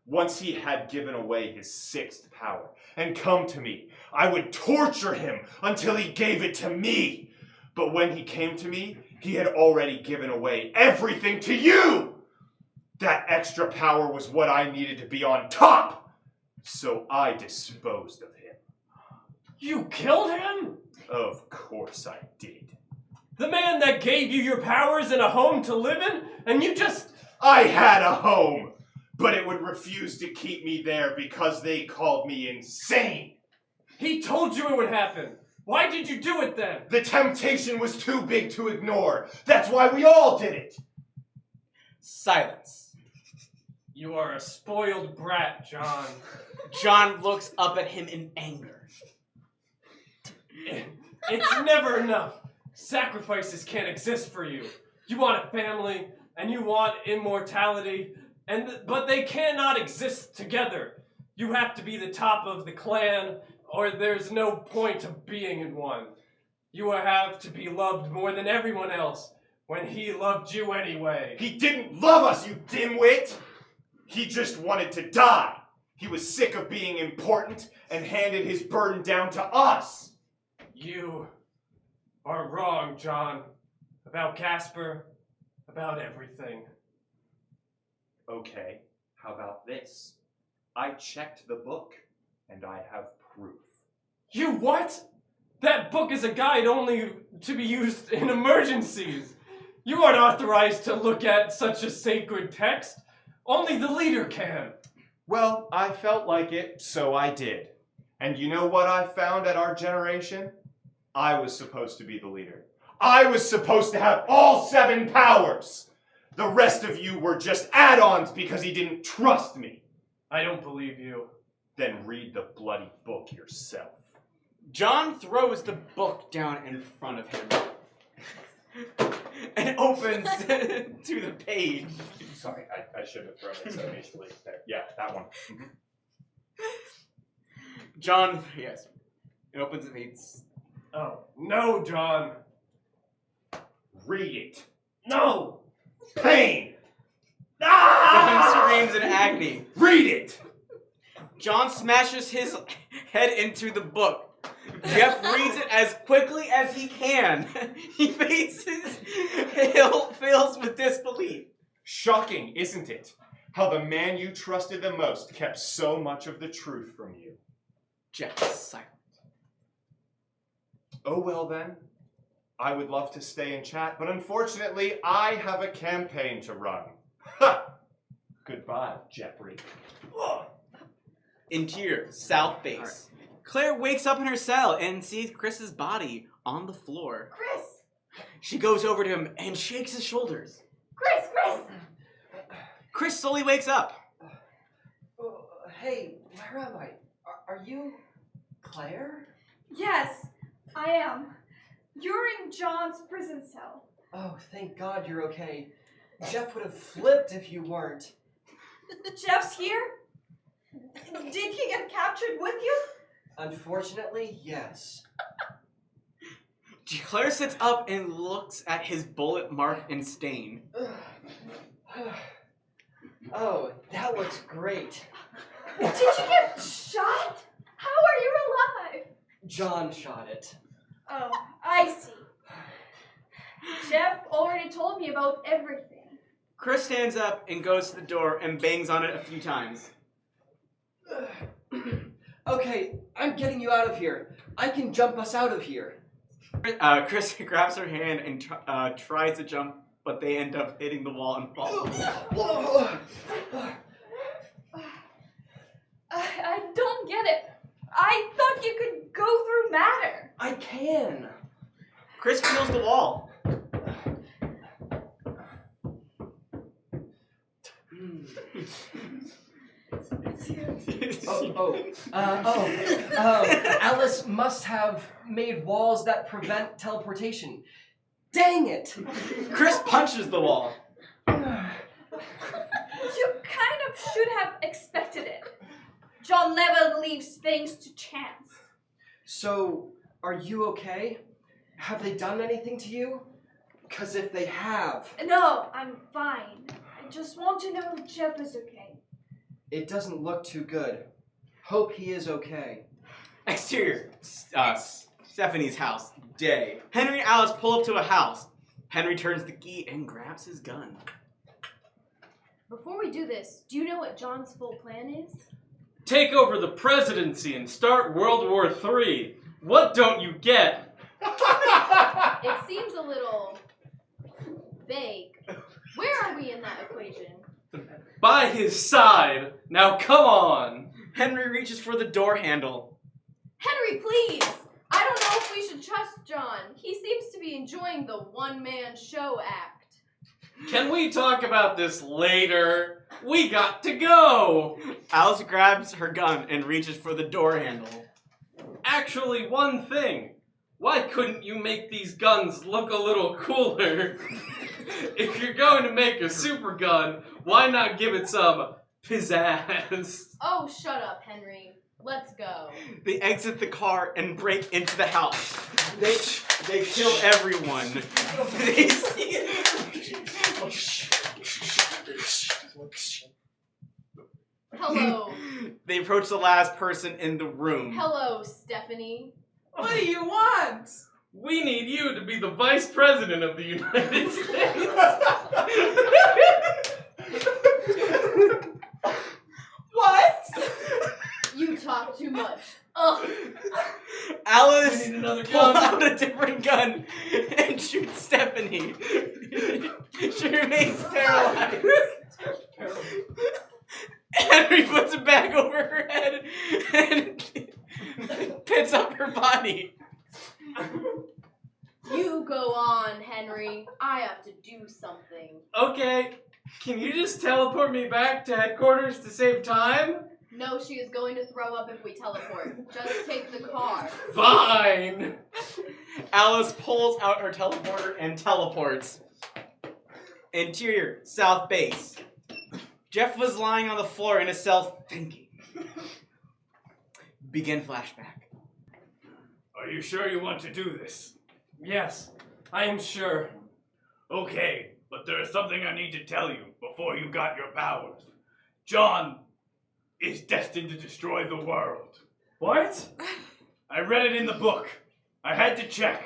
Once he had given away his 6th power and come to me, I would torture him until he gave it to me. But when he came to me, he had already given away everything to you. That extra power was what I needed to be on top. So I disposed of him. You killed him? Of course I did. The man that gave you your powers and a home to live in, and you just... I had a home, but it would refuse to keep me there because they called me insane. He told you it would happen. Why did you do it then? The temptation was too big to ignore. That's why we all did it. Silence. You are a spoiled brat, John. John looks up at him in anger. It's never enough. Sacrifices can't exist for you. You want a family, and you want immortality, but they cannot exist together. You have to be the top of the clan, or there's no point of being in one. You have to be loved more than everyone else, when he loved you anyway. He didn't love us, you dimwit! He just wanted to die. He was sick of being important and handed his burden down to us. You are wrong, John. About Casper, about everything. Okay, how about this? I checked the book, and I have proof. You what? That book is a guide only to be used in emergencies. You aren't authorized to look at such a sacred text. Only the leader can. Well, I felt like it, so I did. And you know what I found at our generation? I was supposed to be the leader. I was supposed to have all 7 powers. The rest of you were just add-ons because he didn't trust me. I don't believe you. Then read the bloody book yourself. John throws the book down in front of him and opens to the page. Sorry, I should have thrown it so hastily. There. Yeah, that one. Mm-hmm. John, yes. It opens the page. Oh, no, John. Read it. No! Pain! John screams in agony. Read it! John smashes his head into the book. Jeff reads it as quickly as he can. He fails with disbelief. Shocking, isn't it? How the man you trusted the most kept so much of the truth from you. Jeff is silent. Oh well then. I would love to stay and chat, but unfortunately, I have a campaign to run. Ha! Goodbye, Jeffrey. Interior, south base. Right. Claire wakes up in her cell and sees Chris's body on the floor. Chris! She goes over to him and shakes his shoulders. Chris! Chris slowly wakes up. Hey, where am I? Are you Claire? Yes, I am. You're in John's prison cell. Oh, thank God you're okay. Jeff would have flipped if you weren't. Jeff's here? Did he get captured with you? Unfortunately, yes. Claire sits up and looks at his bullet mark and stain. Oh, that looks great. Did you get shot? How are you alive? John shot it. Oh, I see. Jeff already told me about everything. Chris stands up and goes to the door and bangs on it a few times. Okay, I'm getting you out of here. I can jump us out of here. Chris grabs her hand and tries to jump, but they end up hitting the wall and fall. I don't get it. I thought you could go through matter. I can. Chris feels the wall. Alice must have made walls that prevent teleportation. Dang it! Chris punches the wall. You kind of should have expected it. John never leaves things to chance. So, are you okay? Have they done anything to you? Because if they have... No, I'm fine. I just want to know Jeff is okay. It doesn't look too good. Hope he is okay. Exterior, Stephanie's house, day. Henry and Alice pull up to a house. Henry turns the key and grabs his gun. Before we do this, do you know what John's full plan is? Take over the presidency and start World War III. What don't you get? It seems a little vague. Where are we in that equation? By his side. Now come on. Henry reaches for the door handle. Henry, please! I don't know if we should trust John. He seems to be enjoying the one-man show act. Can we talk about this later? We got to go. Alice grabs her gun and reaches for the door handle. Actually, one thing. Why couldn't you make these guns look a little cooler? If you're going to make a super gun, why not give it some pizzazz? Oh, shut up, Henry. Let's go. They exit the car and break into the house. They kill everyone. They see Hello. They approach the last person in the room. Hello, Stephanie. What do you want? We need you to be the vice president of the United States. What? You talk too much. Ugh. Alice We need another pulls gun. out a different gun and shoots Stephanie. She remains paralyzed. Henry puts a bag over her head and picks up her body. You go on, Henry. I have to do something. Okay, can you just teleport me back to headquarters to save time? No, she is going to throw up if we teleport. Just take the car. Fine. Alice pulls out her teleporter and teleports. Interior, South Base. Jeff was lying on the floor in his cell thinking. Begin flashback. Are you sure you want to do this? Yes, I am sure. Okay, but there is something I need to tell you before you got your powers. John is destined to destroy the world. What? I read it in the book. I had to check.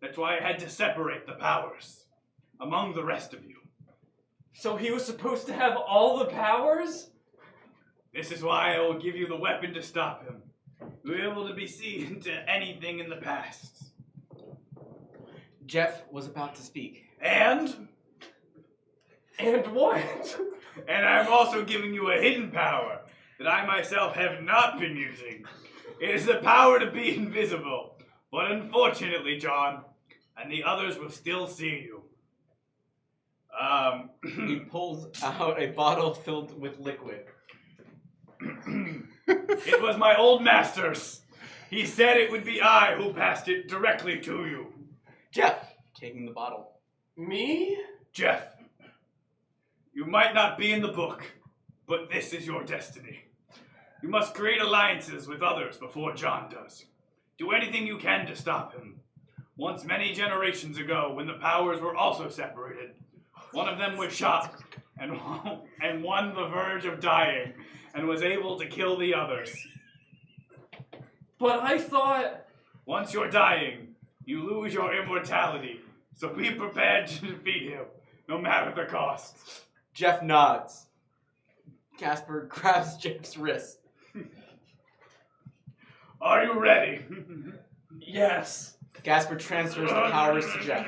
That's why I had to separate the powers among the rest of you. So he was supposed to have all the powers? This is why I will give you the weapon to stop him. You'll be able to be seen to anything in the past. Jeff was about to speak. And what? And I'm also giving you a hidden power that I myself have not been using. It is the power to be invisible. But unfortunately, John, and the others will still see you. He pulls out a bottle filled with liquid. It was my old master's. He said it would be I who passed it directly to you. Jeff, taking the bottle. Me? Jeff, you might not be in the book, but this is your destiny. You must create alliances with others before John does. Do anything you can to stop him. Once many generations ago, when the powers were also separated, one of them was shot and won the verge of dying and was able to kill the others. But I thought... Once you're dying, you lose your immortality, so be prepared to defeat him, no matter the cost. Jeff nods. Casper grabs Jeff's wrist. Are you ready? Yes. Casper transfers the powers to Jeff.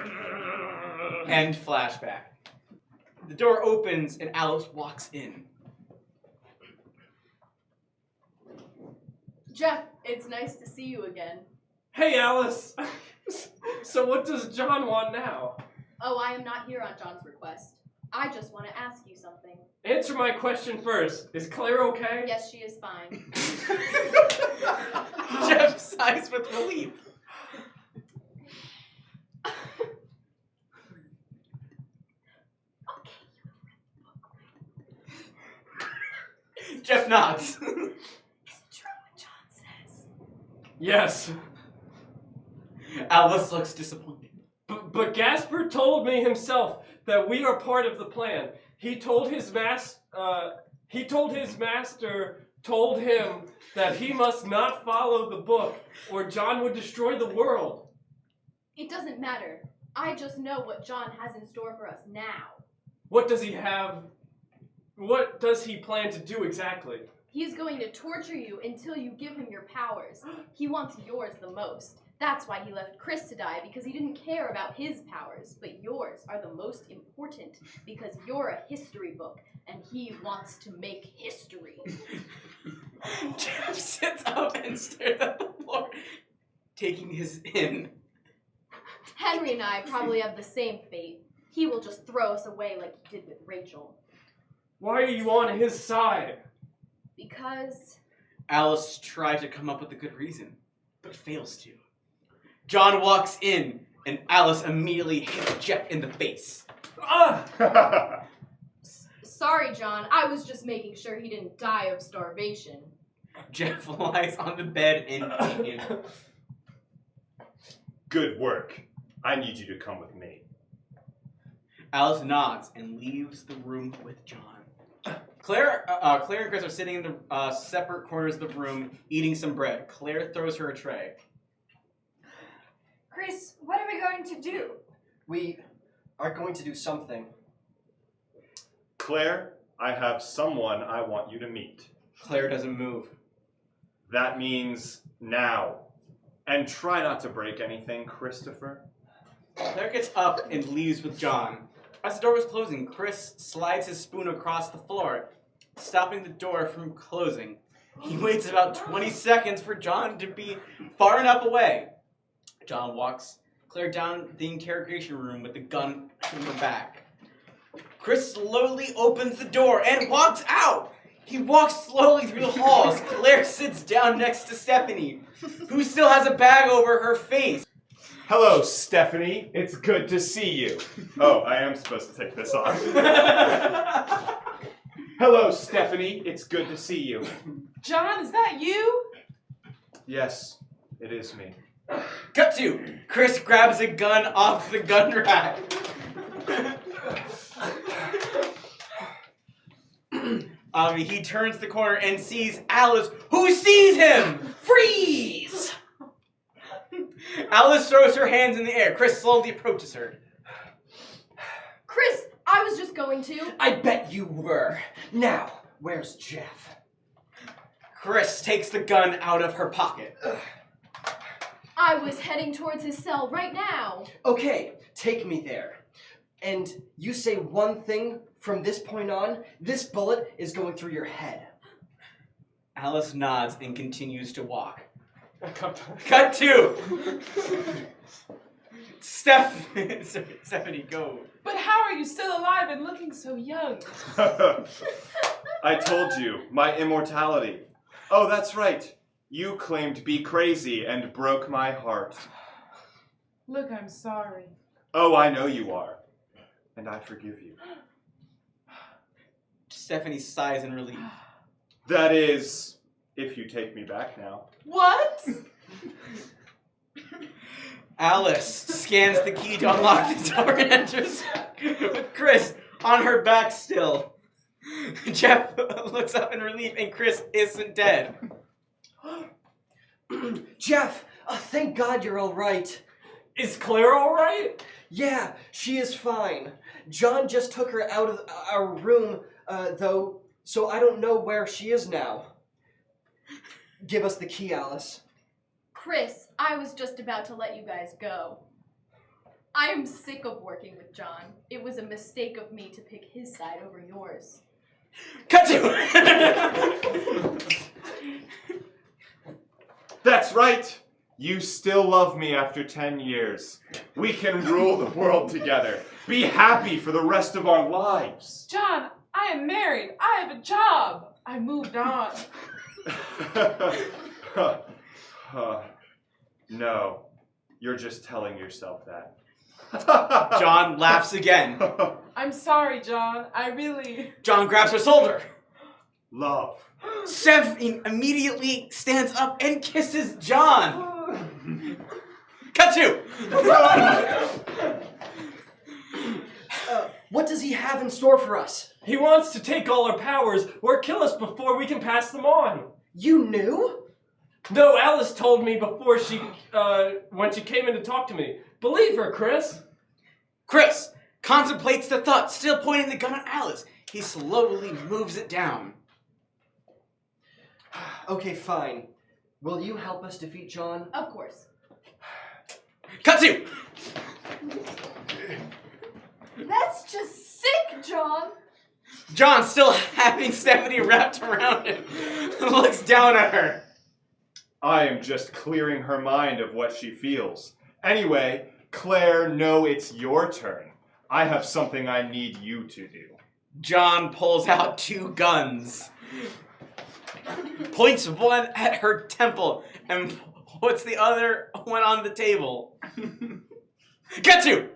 End flashback. The door opens and Alice walks in. Jeff, it's nice to see you again. Hey, Alice. So what does John want now? Oh, I am not here on John's request. I just want to ask you something. Answer my question first. Is Claire okay? Yes, she is fine. Jeff sighs with relief. Jeff nods. Is it true what John says? Yes. Alice looks disappointed. But Gasper told me himself that we are part of the plan. He told his master told him that he must not follow the book or John would destroy the world. It doesn't matter. I just know what John has in store for us now. What does he have? What does he plan to do exactly? He's going to torture you until you give him your powers. He wants yours the most. That's why he left Chris to die, because he didn't care about his powers. But yours are the most important, because you're a history book, and he wants to make history. Jeff sits up and stares at the floor, taking his in. Henry and I probably have the same fate. He will just throw us away like he did with Rachel. Why are you on his side? Because... Alice tried to come up with a good reason, but fails to. John walks in, and Alice immediately hits Jeff in the face. Ah! Sorry, John. I was just making sure he didn't die of starvation. Jeff lies on the bed in pain. Good work. I need you to come with me. Alice nods and leaves the room with John. Claire and Chris are sitting in the separate corners of the room, eating some bread. Claire throws her a tray. Chris, what are we going to do? We are going to do something. Claire, I have someone I want you to meet. Claire doesn't move. That means now. And try not to break anything, Christopher. Claire gets up and leaves with John. As the door was closing, Chris slides his spoon across the floor, stopping the door from closing. He waits about 20 seconds for John to be far enough away. John walks Claire down the interrogation room with the gun in her back. Chris slowly opens the door and walks out. He walks slowly through the halls. Claire sits down next to Stephanie, who still has a bag over her face. Hello, Stephanie. It's good to see you. Oh, I am supposed to take this off. Hello, Stephanie. It's good to see you. John, is that you? Yes, it is me. Cut to Chris grabs a gun off the gun rack. He turns the corner and sees Alice, who sees him! Freeze! Alice throws her hands in the air. Chris slowly approaches her. Chris, I was just going to. I bet you were. Now, where's Jeff? Chris takes the gun out of her pocket. I was heading towards his cell right now. Okay, take me there. And you say one thing from this point on, this bullet is going through your head. Alice nods and continues to walk. Cut to Stephanie, go. But how are you still alive and looking so young? I told you, my immortality. Oh, that's right. You claimed to be crazy and broke my heart. Look, I'm sorry. Oh, I know you are. And I forgive you. Stephanie sighs in relief. That is, if you take me back now. What? Alice scans the key to unlock the door and enters with Chris on her back still. Jeff looks up in relief and Chris isn't dead. Jeff, thank God you're all right. Is Claire all right? Yeah, she is fine. John just took her out of our room, though, so I don't know where she is now. Give us the key, Alice. Chris, I was just about to let you guys go. I am sick of working with John. It was a mistake of me to pick his side over yours. Cut to That's right. You still love me after 10 years. We can rule the world together. Be happy for the rest of our lives. John, I am married. I have a job. I moved on. No, you're just telling yourself that. John laughs again. I'm sorry, John. I really... John grabs her shoulder. Love. Stephanie immediately stands up and kisses John. Cut to What does he have in store for us? He wants to take all our powers or kill us before we can pass them on. You knew? No, Alice told me before she, when she came in to talk to me. Believe her, Chris. Chris contemplates the thought, still pointing the gun at Alice. He slowly moves it down. Okay, fine. Will you help us defeat John? Of course. Cut to! That's just sick, John. John, still having Stephanie wrapped around him, looks down at her. I am just clearing her mind of what she feels. Anyway, Claire, no, it's your turn. I have something I need you to do. John pulls out 2 guns, points one at her temple, and puts the other one on the table. Get to!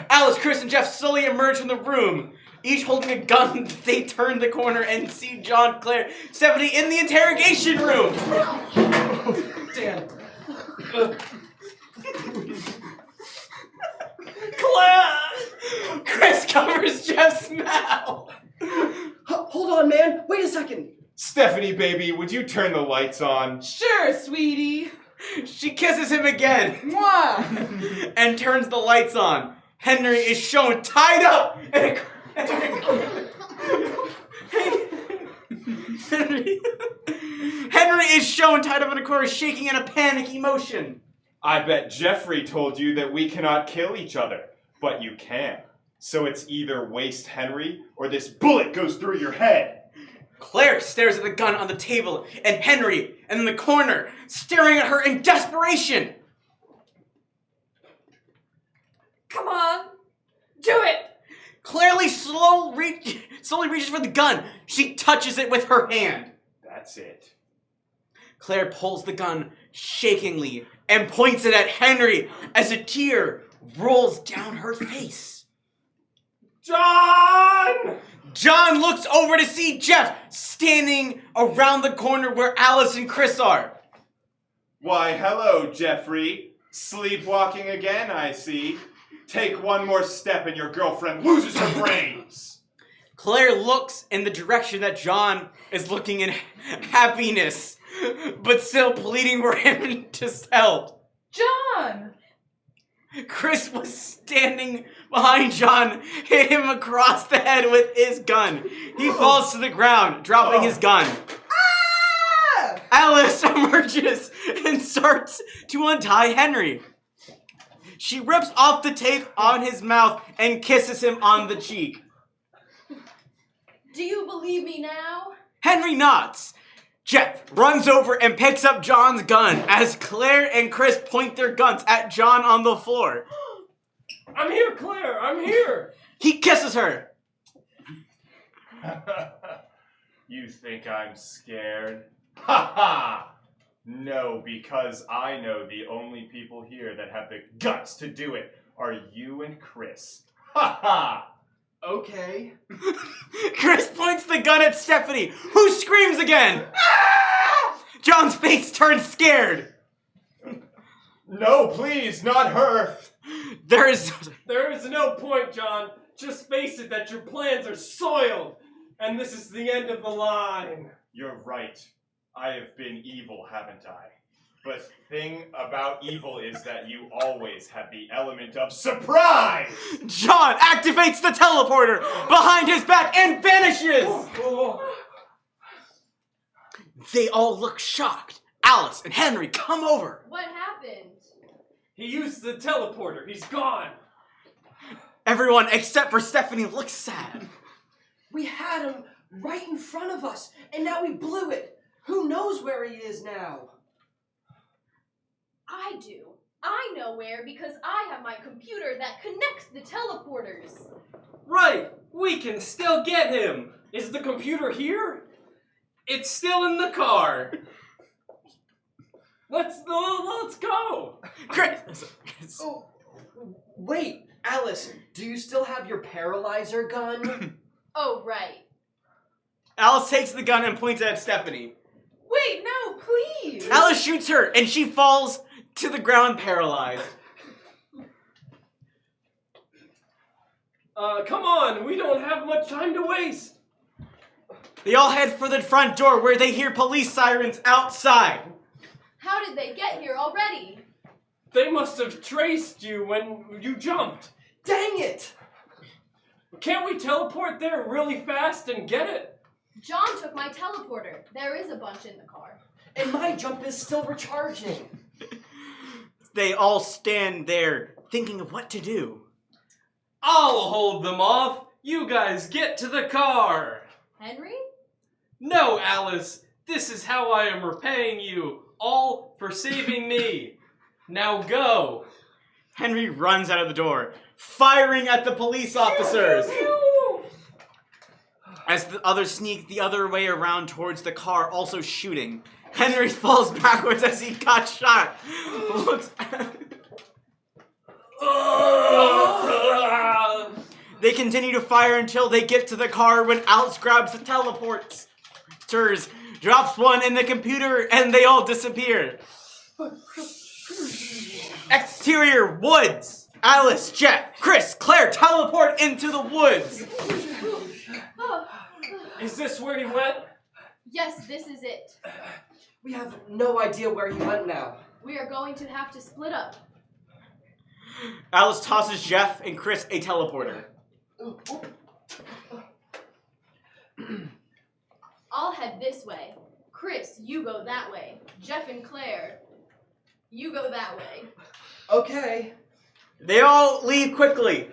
Alice, Chris, and Jeff slowly emerge from the room, each holding a gun. They turn the corner and see John, Claire, Stephanie in the interrogation room. Dan. Claire! Chris covers Jeff's mouth. Hold on, man. Wait a second. Stephanie, baby, would you turn the lights on? Sure, sweetie. She kisses him again Mwah. and turns the lights on. Henry is shown tied up. Henry is shown tied up in a corner, shaking in a panicky motion. I bet Jeffrey told you that we cannot kill each other, but you can. So it's either waste Henry or this bullet goes through your head. Claire stares at the gun on the table, and Henry in the corner, staring at her in desperation. Come on. Do it. Claire slowly reaches for the gun. She touches it with her hand. That's it. Claire pulls the gun shakingly and points it at Henry as a tear rolls down her face. John! John looks over to see Jeff standing around the corner where Alice and Chris are. Why, hello, Jeffrey. Sleepwalking again, I see. Take one more step and your girlfriend loses her brains. Claire looks in the direction that John is looking in happiness, but still pleading for him to help. John! Chris was standing behind John, hit him across the head with his gun. He falls to the ground, dropping his gun. Ah! Alice emerges and starts to untie Henry. She rips off the tape on his mouth and kisses him on the cheek. Do you believe me now? Henry nods. Jeff runs over and picks up John's gun as Claire and Chris point their guns at John on the floor. I'm here, Claire. I'm here. He kisses her. You think I'm scared? Ha ha! No, because I know the only people here that have the guts to do it are you and Chris. Ha ha! Okay. Chris points the gun at Stephanie, who screams again. John's face turns scared. No, please, not her. There is no point, John. Just face it that your plans are soiled, and this is the end of the line. You're right. I have been evil, haven't I? But the thing about evil is that you always have the element of surprise! John activates the teleporter behind his back and vanishes. They all look shocked. Alice and Henry come over. What happened? He used the teleporter. He's gone. Everyone except for Stephanie looks sad. We had him right in front of us, and now we blew it. Who knows where he is now? I do. I know where because I have my computer that connects the teleporters. Right, we can still get him. Is the computer here? It's still in the car. Let's go. Chris. Oh, wait, Alice, do you still have your paralyzer gun? Oh, right. Alice takes the gun and points it at Stephanie. Wait, no, please! Alice shoots her, and she falls to the ground paralyzed. Come on. We don't have much time to waste. They all head for the front door where they hear police sirens outside. How did they get here already? They must have traced you when you jumped. Dang it! Can't we teleport there really fast and get it? John took my teleporter. There is a bunch in the car. And my jump is still recharging. They all stand there thinking of what to do. I'll hold them off. You guys get to the car. Henry? No, Alice. This is how I am repaying you, all for saving me. Now go. Henry runs out of the door, firing at the police officers. As the others sneak the other way around towards the car, also shooting. Henry falls backwards as he got shot. Looks. They continue to fire until they get to the car when Alice grabs the teleporters, drops one in the computer, and they all disappear. Exterior woods. Alice, Jeff, Chris, Claire teleport into the woods. Is this where he went? Yes, this is it. We have no idea where he went now. We are going to have to split up. Alice tosses Jeff and Chris a teleporter. I'll head this way. Chris, you go that way. Jeff and Claire, you go that way. Okay. They all leave quickly.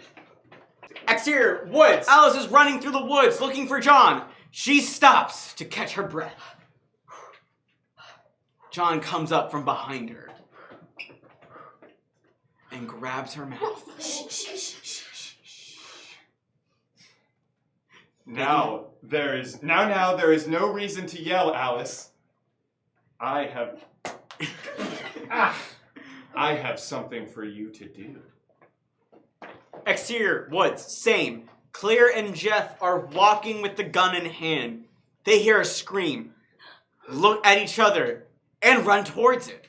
Exterior woods. Alice is running through the woods looking for John. She stops to catch her breath. John comes up from behind her and grabs her mouth. Now there is no reason to yell, Alice. I have something for you to do. Exterior woods, same. Claire and Jeff are walking with the gun in hand. They hear a scream, look at each other, and run towards it.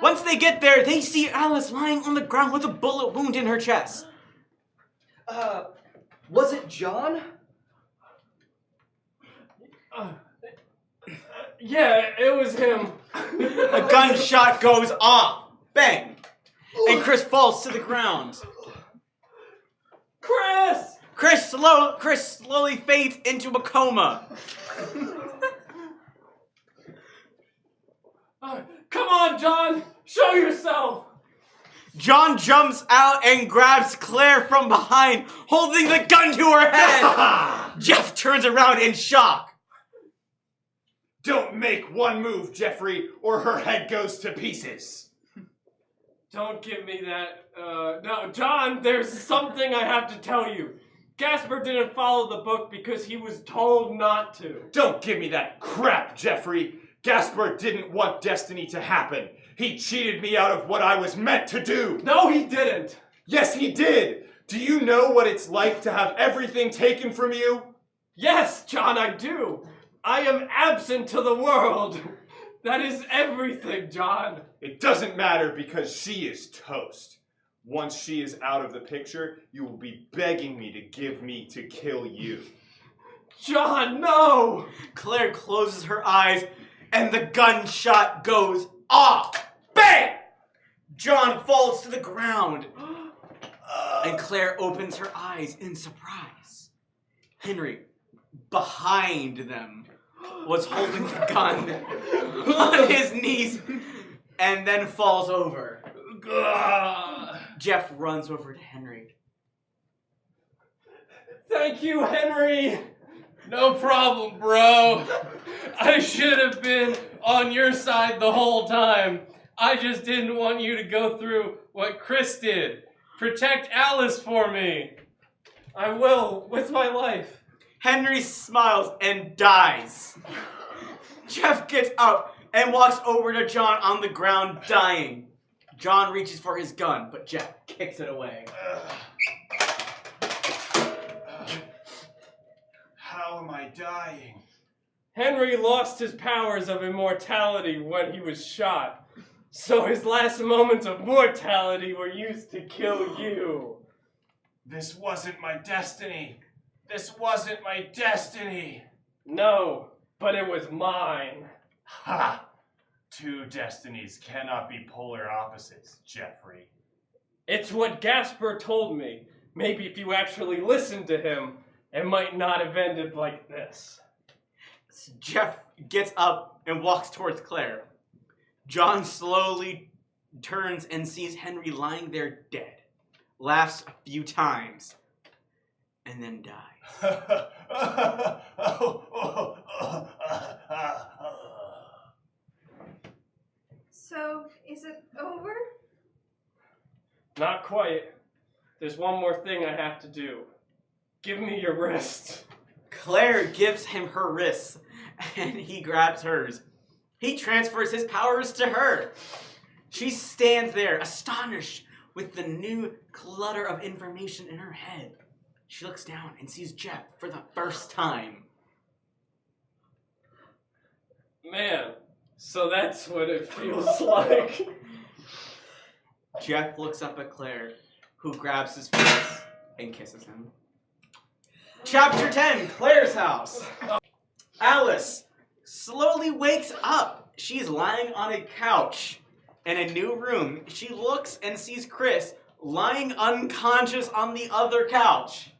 Once they get there, they see Alice lying on the ground with a bullet wound in her chest. Was it John? Yeah, it was him. A gunshot goes off. Bang! And Chris falls to the ground. Chris slowly fades into a coma. Come on, John! Show yourself! John jumps out and grabs Claire from behind, holding the gun to her head. Jeff turns around in shock. Don't make one move, Jeffrey, or her head goes to pieces. Don't give me that. No, John, there's something I have to tell you. Gasper didn't follow the book because he was told not to. Don't give me that crap, Jeffrey. Gasper didn't want destiny to happen. He cheated me out of what I was meant to do. No, he didn't. Yes, he did. Do you know what it's like to have everything taken from you? Yes, John, I do. I am absent to the world. That is everything, John. It doesn't matter because she is toast. Once she is out of the picture, you will be begging me to give me to kill you. John, no! Claire closes her eyes and the gunshot goes off. Bang! John falls to the ground. And Claire opens her eyes in surprise. Henry, behind them, was holding the gun on his knees and then falls over. Jeff runs over to Henry. Thank you, Henry. No problem, bro. I should have been on your side the whole time. I just didn't want you to go through what Chris did. Protect Alice for me. I will, with my life. Henry smiles and dies. Jeff gets up and walks over to John on the ground, dying. John reaches for his gun, but Jeff kicks it away. How am I dying? Henry lost his powers of immortality when he was shot. So his last moments of mortality were used to kill you. This wasn't my destiny. This wasn't my destiny. No, but it was mine. Ha! Two destinies cannot be polar opposites, Jeffrey. It's what Gasper told me. Maybe if you actually listened to him. it might not have ended like this. Jeff gets up and walks towards Claire. John slowly turns and sees Henry lying there dead, laughs a few times, and then dies. So, is it over? Not quite. There's one more thing I have to do. Give me your wrist. Claire gives him her wrists, and he grabs hers. He transfers his powers to her. She stands there, astonished with the new clutter of information in her head. She looks down and sees Jeff for the first time. Man, so that's what it feels like. Jeff looks up at Claire, who grabs his face and kisses him. Chapter 10, Claire's house. Alice slowly wakes up. She's lying on a couch in a new room. She looks and sees Chris lying unconscious on the other couch.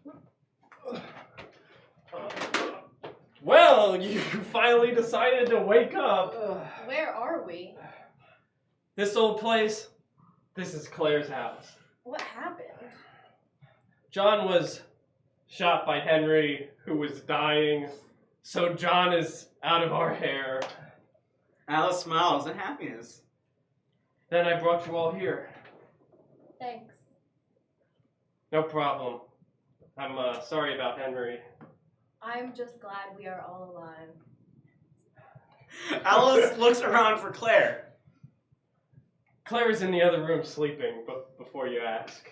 Well, you finally decided to wake up. Where are we? This old place, this is Claire's house. What happened? John was shot by Henry, who was dying, so John is out of our hair. Alice smiles in happiness. Then I brought you all here. Thanks. No problem. I'm sorry about Henry. I'm just glad we are all alive. Alice looks around for Claire. Claire's in the other room sleeping, but before you ask.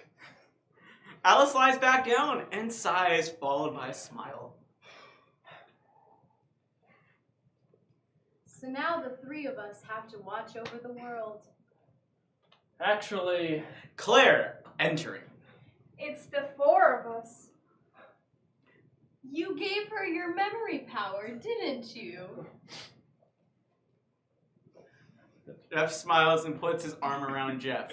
Alice lies back down and sighs, followed by a smile. So now the three of us have to watch over the world. Actually, Claire entering. It's the four of us. You gave her your memory power, didn't you? Jeff smiles and puts his arm around Jeff.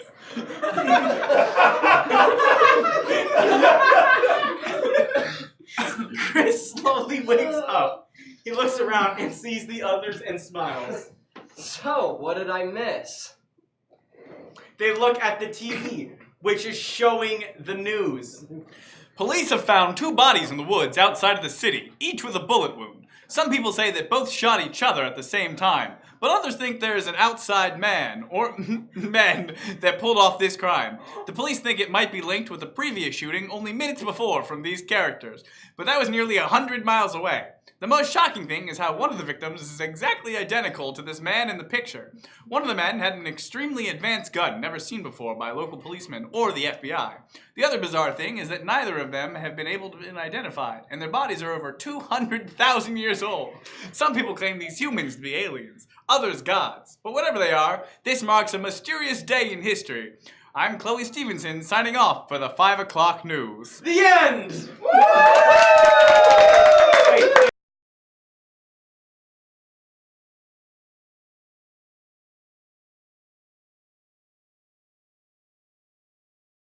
Chris slowly wakes up. He looks around and sees the others and smiles. So, what did I miss? They look at the TV, which is showing the news. Police have found 2 bodies in the woods outside of the city, each with a bullet wound. Some people say that both shot each other at the same time, but others think there is an outside man, or men, that pulled off this crime. The police think it might be linked with a previous shooting only minutes before from these characters, but that was nearly 100 miles away. The most shocking thing is how one of the victims is exactly identical to this man in the picture. One of the men had an extremely advanced gun never seen before by local policemen or the FBI. The other bizarre thing is that neither of them have been able to be identified, and their bodies are over 200,000 years old. Some people claim these humans to be aliens, others gods. But whatever they are, this marks a mysterious day in history. I'm Chloe Stevenson signing off for the 5 o'clock news. The end! Wait.